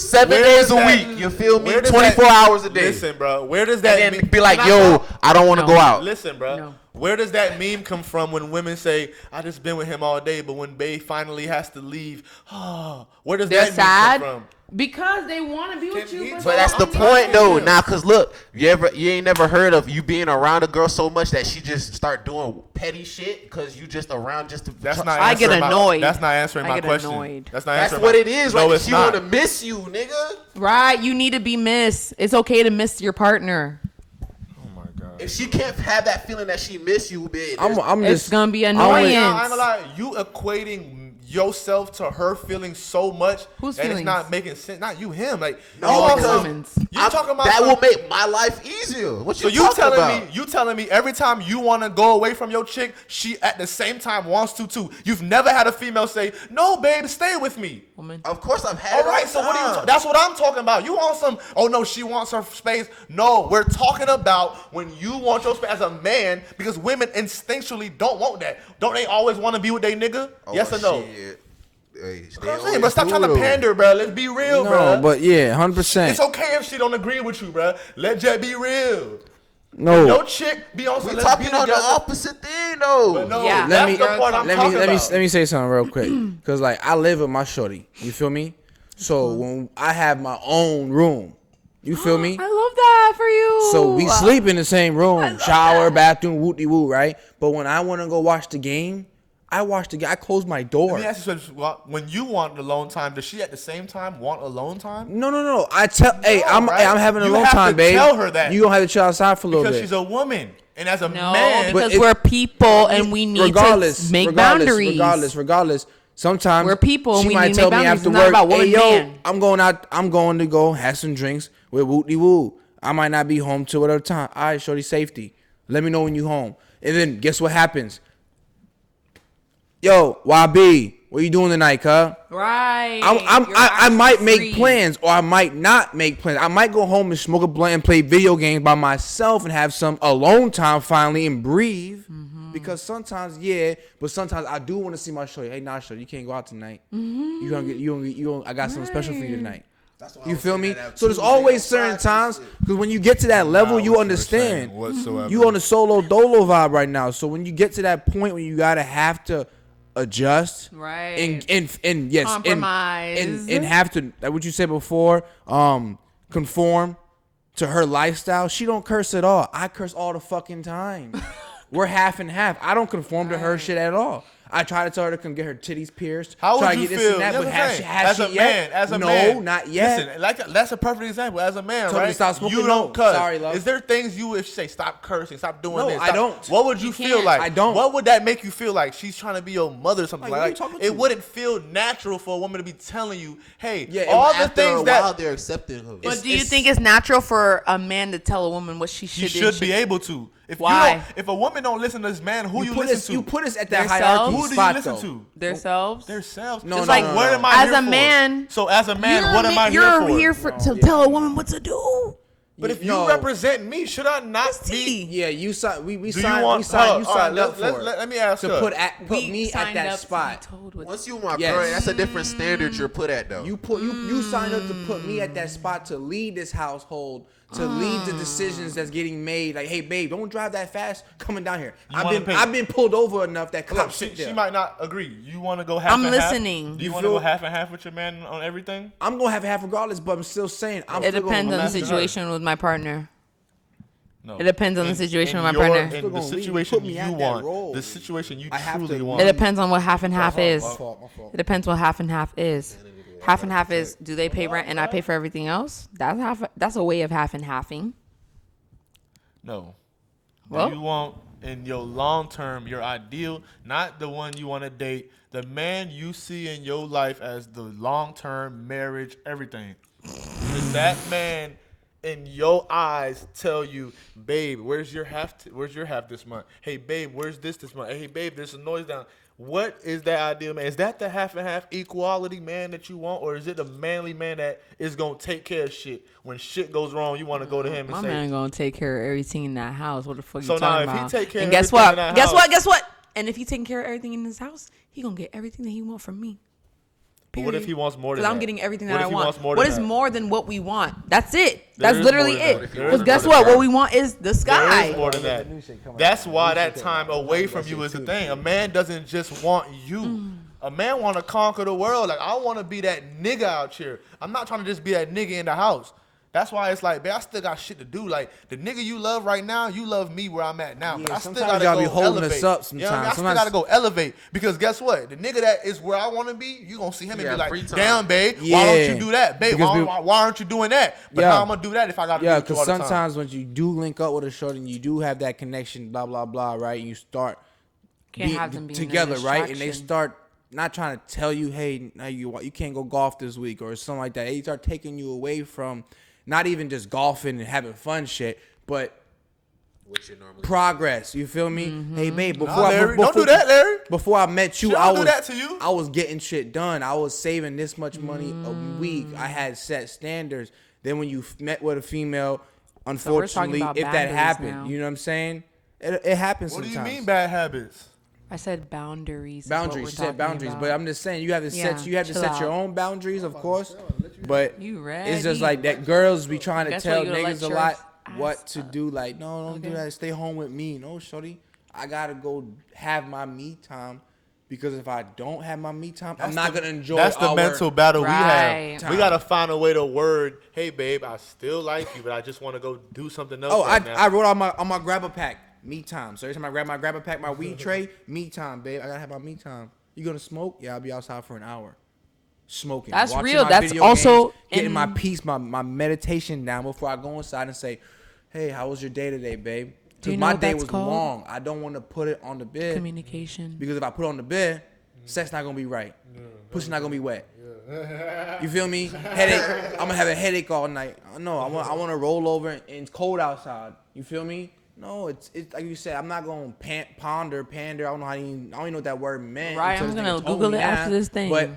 7 days a week? You feel me? 24 hours a day. Listen, bro. Where does that? And then be like, yo, I don't want to go out. Listen, bro. Where does that meme come from when women say, I just been with him all day, but when bae finally has to leave, where does that meme come from? Because they want to be with you. But that's the point, though. Now, because look, you ain't never heard of you being around a girl so much that she just start doing petty shit because you just around just to. I get annoyed. That's not answering my question. Annoyed. That's what it is, right? No, she want to miss you, nigga. Right, you need to be missed. It's okay to miss your partner. If she can't have that feeling that she miss you, bitch, it's gonna be annoying. I'm gonna lie, you equating yourself to her feeling so much Whose that feelings? It's not making sense. Not you, him. Like no, you talking about that will make my life easier. What you so talking about? You telling me every time you want to go away from your chick, she at the same time wants to too. You've never had a female say, "No, babe, stay with me." Woman. Of course, I've had. All right, so that's what I'm talking about. You want some? Oh no, she wants her space. No, we're talking about when you want your space as a man, because women instinctually don't want that. Don't they always want to be with their nigga? Yes or no? Hey, but stop trying to pander, bro. Let's be real, bro. No, but yeah, 100%. It's okay if she don't agree with you, bro. Let Jet be real. No, no chick be on. We're talking on the opposite thing, though. But no, yeah, that's the part I'm talking about. Let me say something real quick, because like I live with my shorty. You feel me? So when I have my own room, you feel me? I love that for you. So we sleep in the same room, shower, bathroom, wooty woo, right? But when I want to go watch the game, I close my door. Let me ask you something. When you want alone time, does she at the same time want alone time? No. I'm having alone time, babe. Tell her that. You gonna have to chill outside for a little bit. Because she's a woman. And as a man. man. Because we're people and we need to make boundaries. Regardless. Sometimes we're people and she we might need to tell make me boundaries. after It's not work, about woman, hey, yo, man. I'm going to go have some drinks with wooty woo. I might not be home till whatever time. All right, shorty, safety. Let me know when you home. And then guess what happens? Yo, YB, what you doing tonight, cuz? Right. I might make plans or I might not make plans. I might go home and smoke a blunt and play video games by myself and have some alone time finally and breathe. Because sometimes, but sometimes I do want to see my shorty. Hey, nah, shorty, you can't go out tonight. You gonna get, I got something special for you tonight. You feel me? So there's always certain times, because when you get to that level, you understand. You on the solo dolo vibe right now. So when you get to that point when you gotta have to adjust, right, and yes, compromise, and have to, like what you said before, conform to her lifestyle. She don't curse at all. I curse all the fucking time. We're half and half. I don't conform to her shit at all. I try to tell her to come get her titties pierced. How would you get feel? This and that, but As a man, no, not yet. Listen, like that's a perfect example. As a man, Tell me to right? stop smoking? You don't cuss. Sorry, love. Is there things you would say, stop cursing, stop doing No, this? I don't. What would you feel like? I don't. What would that make you feel like? She's trying to be your mother or something Like, like what are you that. talking It to? wouldn't feel natural for a woman to be telling you, hey, Yeah, all the after things a that while, they're accepting of it. But do you think it's natural for a man to tell a woman what she should you do? should be able to. Why? If a woman don't listen to this man, who you put listen us, to? you put us at that Themselves? hierarchy Who do you spot, listen though. to? Themselves? Themselves. No, It's no, like, no, what no. am I As here a for? man, So as a man, what am I here for? to tell a woman what to do. But if No. you represent me, should I not be? Yeah, you signed. We Do signed. you want? We signed. You all right, signed up for it. let me ask to her. put We me at signed that up to be spot. told what- Once you my Yes. girl, that's a different standard you're put at though. You signed up to put me at that spot to lead this household, to lead the decisions that's getting made. Like, hey, babe, don't drive that fast coming down here. I've been pulled over enough that Look, cops sit there. she might not agree. You want to go half I'm and half? listening. Do you You want to feel- go half and half with your man on everything? I'm gonna have half regardless, but I'm still saying It depends on the situation with my partner. No. It depends on the situation with my your- partner. In Still the gonna leave. situation Put me you at that want, role. the situation you I have truly to want. It depends on what half and half is. My fault. It depends what half and half is. Half and half is, do they pay rent and I pay for everything else? That's a way of half and halving. No. Well- Do you want in your long term, your ideal, not the one you want to date, the man you see in your life as the long term marriage, everything? Does that man in your eyes tell you, babe, where's your half this month? Hey, babe, where's this month? Hey, babe, there's a noise down. What is that ideal man? Is that the half and half equality man that you want, or is it the manly man that is gonna take care of shit when shit goes wrong? You want to go to him and My say, man gonna take care of everything in that house. What the fuck So you now talking if he about? take care and of guess everything what? in that Guess what? house- Guess what? And if he taking care of everything in his house, he gonna get everything that he want from me. But what if he wants more than Because that? I'm getting everything What that if I he want. wants more What than is that? more than what we want? That's it. There That's is literally more than that. it. There is Because guess more than what? that. What we want is the There sky. is more than that. That's why that time away from you is the thing. A man doesn't just want you. A man want to conquer the world. Like, I want to be that nigga out here. I'm not trying to just be that nigga in the house. That's why it's like, man, I still got shit to do. Like, the nigga you love right now, you love me where I'm at now. Yeah, But I still sometimes gotta y'all go be holding elevate. us up You know what I mean? I sometimes. still Sometimes- gotta go elevate. Because guess what? The nigga that is where I want to be, you gonna see him and Yeah, be free like, time. damn, babe, why Yeah. don't you do that? Babe, Because why aren't you doing that? But Yeah. how I'm gonna do that if I gotta Yeah, do it because all the time? sometimes when you do link up with a shorty and you do have that connection, blah blah blah, right? You start Can't have them being a together, right? And they distraction. start not trying to tell you, hey, now you can't go golf this week or something like that. They start taking you away from not even just golfing and having fun shit, but What you normally progress. You feel me? Mm-hmm. Hey, babe, Nah, Larry, don't do that, Larry. Before I met you, She don't I do was that to you. I was getting shit done. I was saving this much money a week. Mm. I had set standards. Then when you met with a female, talking unfortunately, about if that boundaries happened, now. you know what I'm saying? It happens What do sometimes. you mean bad habits? I said boundaries. is what Boundaries. we're She said talking boundaries, about. but I'm just saying you have to Yeah, set you have to chill set your out. own boundaries, of course. But You it's just ready? like that. Girls be trying to Guess tell what? You gotta niggas let a lot yours what ass to up. do. Like, no, don't do Okay. that. Stay home with me. No, shorty, I gotta go have my me time. Because if I don't have my me time, I'm not gonna enjoy. That's the our mental battle we Right. have. We gotta find a way to word, hey babe, I still like you, but I just want to go do something else. Oh, right now. I wrote on my grabber pack, me time. So every time I grab my grabber pack, my weed tray, me time, babe. I gotta have my me time. You gonna smoke? Yeah, I'll be outside for an hour. Smoking. That's watching real. my That's video also games, getting in- my peace, my meditation down before I go inside and say, hey, how was your day today, babe? Do you Because know my what day that's was called? long. I don't want to put it on the bed. Communication. Because if I put it on the bed, sex not gonna be right. Pussy not gonna be wet. You feel me? Headache. I'm gonna have a headache all night. No, I want to roll over and it's cold outside. You feel me? No, it's like you said. I'm not gonna pander. I don't know even know what that word meant. Right, I'm gonna Google it after this thing. But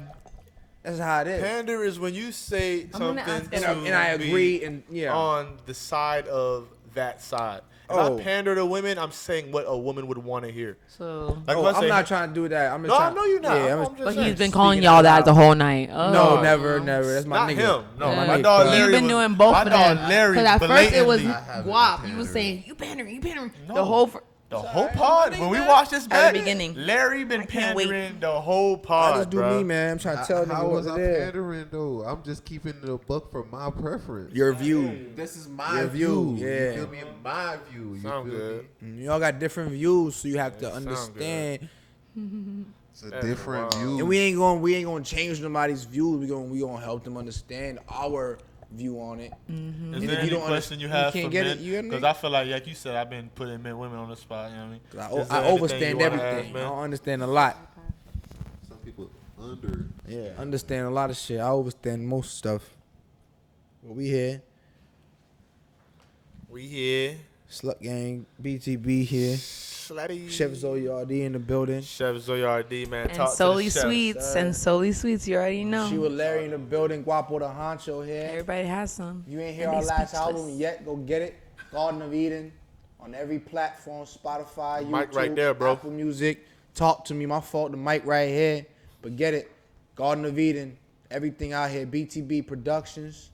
that's how it is. Pander is when you say something and I agree, and on the side of that side. If I pander to women, I'm saying what a woman would want to hear. So, like I'm not trying to do that. No, I know you're not. Yeah, but he's been calling y'all that the whole night. Oh. No, never. That's my not nigga. him. No, Yeah. my dog Larry. You've been doing both my of dog them. Larry. Because at first it was blatantly- guap. You was saying you pandering. No. The The whole pod. When we watched this At back, the beginning. Larry been can't wait. pandering the whole pod, I just do bro. me, man. I'm trying to tell How niggas was what I it is. pandering though? I'm just keeping the buck for my preference. Your view. This is my Your view, view. yeah. You feel me? My view. You Sound feel good. me? Y'all got different views, so you have to sound understand. It's a different view. And we ain't gonna change nobody's view. We gonna help them understand our view on it. Is And there if any you don't question you understand- have you for can't get men? it, you get me? Because I feel like you said, I've been putting women on the spot. You know what I mean? Is there I anything overstand you wanna everything. ask, I man? don't understand a lot. Some people under. Yeah, understand a lot of shit. I understand most stuff. But we here, We here. Slut Gang, BTB here, Slutty. Chef Zoyardi in the building. Chef Zoyardi, man. And Talk Solely to the chef. Sweets. And Solely Sweets, you already know. She with Larry in the building. Guapo the Honcho here. Everybody has some. You ain't hear And our they last speechless. album yet? Go get it. Garden of Eden on every platform, Spotify, YouTube, Mic right there, bro. Apple Music. Talk to me. My fault. The mic right here. But get it. Garden of Eden. Everything out here. BTB Productions.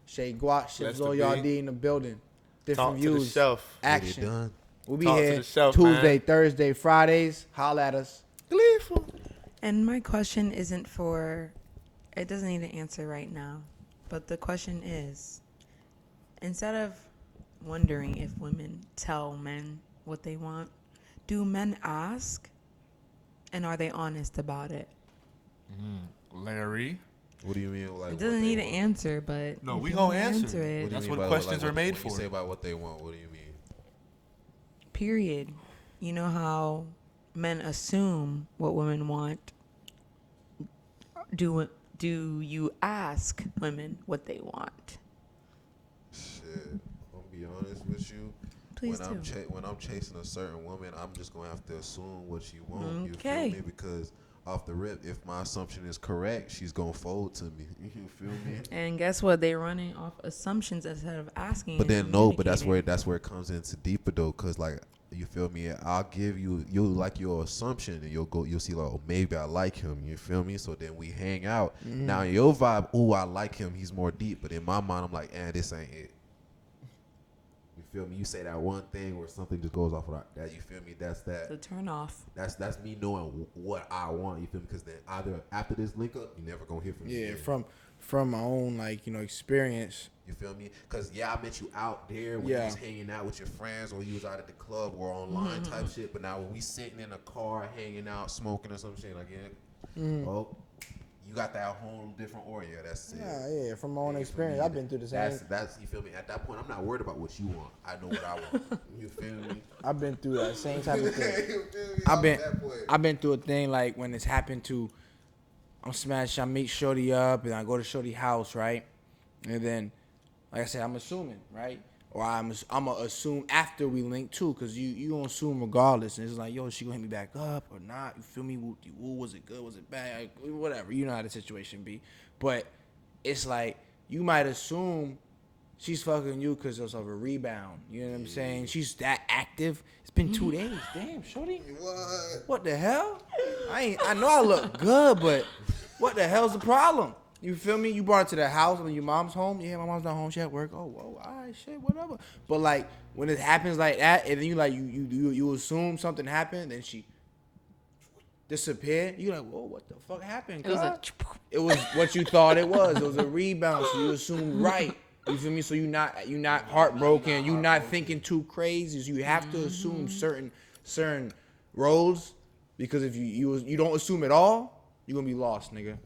Shay Guat, Chef BlessTheBeat. Zoyardi in the building. Different Talk to the views. shelf. Action. Done. We'll be Talk to here the shelf, Tuesday, man. Thursday, Fridays. Holla at us. Gleeful. And my question isn't for, it doesn't need an answer right now. But the question is, instead of wondering if women tell men what they want, do men ask? And are they honest about it? Larry. What do you mean? Like It doesn't need an answer, but No, if we you gonna wanna answer. it. That's you what mean by, questions are made when you for. say about what they want, what do you mean? Period. You know how men assume what women want. Do you ask women what they want? Shit, I'm gonna be honest with you. Please when do. when I'm chasing a certain woman, I'm just gonna have to assume what she wants. Okay. You feel me? Because off the rip, if my assumption is correct, she's gonna fold to me. You feel me? And guess what? They're running off assumptions instead of asking. But and then no, but that's communicating. where it comes into deeper though, cause like you feel me? I'll give you like your assumption, and you'll see like, oh, maybe I like him. You feel me? So then we hang out. Now your vibe, oh, I like him. He's more deep. But in my mind, I'm like, this ain't it. You feel me? You say that one thing or something just goes off of that. You feel me? That's that. The turn off. That's me knowing what I want. You feel me? Because then either after this link up, you never gonna hear from me. Yeah, again. from my own experience. You feel me? Because, I met you out there when you was hanging out with your friends or you was out at the club or online type shit. But now when we sitting in a car hanging out, smoking or some shit like that, oh, you got that whole different aura. Yeah, that's it. Yeah, from my own experience. I've been through the same. That's you feel me? At that point, I'm not worried about what you want. I know what I want. You feel me? I've been through that same type of thing. You feel me? I've been through a thing like when it's happened to, I'm smashed. I meet Shorty up and I go to Shorty house, right? And then, like I said, I'm assuming, right? Or I'm gonna assume after we link too, cause you gonna assume regardless. And it's like, yo, she gonna hit me back up or not? You feel me? Woo, was it good? Was it bad? Like, whatever. You know how the situation be. But it's like you might assume she's fucking you because of a rebound. You know what I'm saying? She's that active. It's been 2 days. Damn, Shorty. What the hell? I know I look good, but what the hell's the problem? You feel me? You brought it to the house when your mom's home. Yeah, my mom's not home. She at work. Oh, whoa, all right, shit, whatever. But like when it happens like that, and then you assume something happened, then she disappeared. You like, whoa, what the fuck happened? It was what you thought it was. It was a rebound. So you assume right. You feel me? So you not heartbroken. You not thinking too crazy. So you have to assume certain roles, because if you don't assume at all, you're gonna be lost, nigga.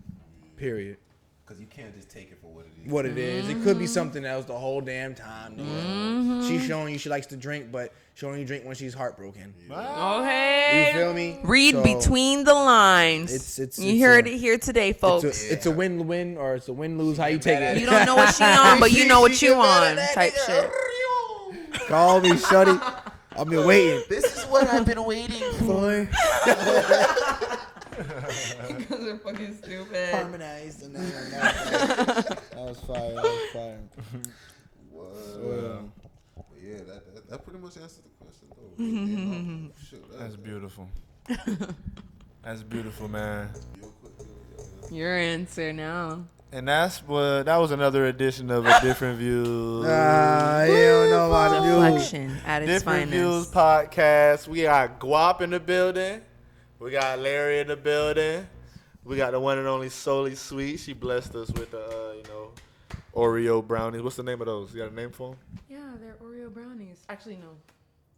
Period. Because you can't just take it for what it is. What it is. It could be something else the whole damn time. Nigga. She's showing you she likes to drink, but she only drink when she's heartbroken. Okay. You feel me? Read So, between the lines. You heard it here today, folks. It's a win-win or it's a win-lose. How you take it? You don't know what she on, but you know what you on. Type shit. Call me, shorty. I've been waiting. This is what I've been waiting for. Because they're fucking stupid. Harmonized. And that was fire. That was fire. What? Yeah, that pretty much answers the question, though. Shit, That's beautiful. That's beautiful, man. Your answer now. And that was another edition of A Different Views. You don't know about the views. Reflection at its Different Views finest. podcast. We got Guap in the building. We got Larry in the building. We got the one and only Solly Sweet. She blessed us with the, Oreo brownies. What's the name of those? You got a name for them? Yeah, they're Oreo brownies. Actually, no.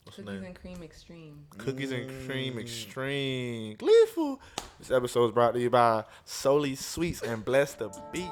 What's the Cookies name? and cream extreme. Cookies and Cream Extreme. Gleeful. This episode is brought to you by Solly Sweets and Bless the Beat.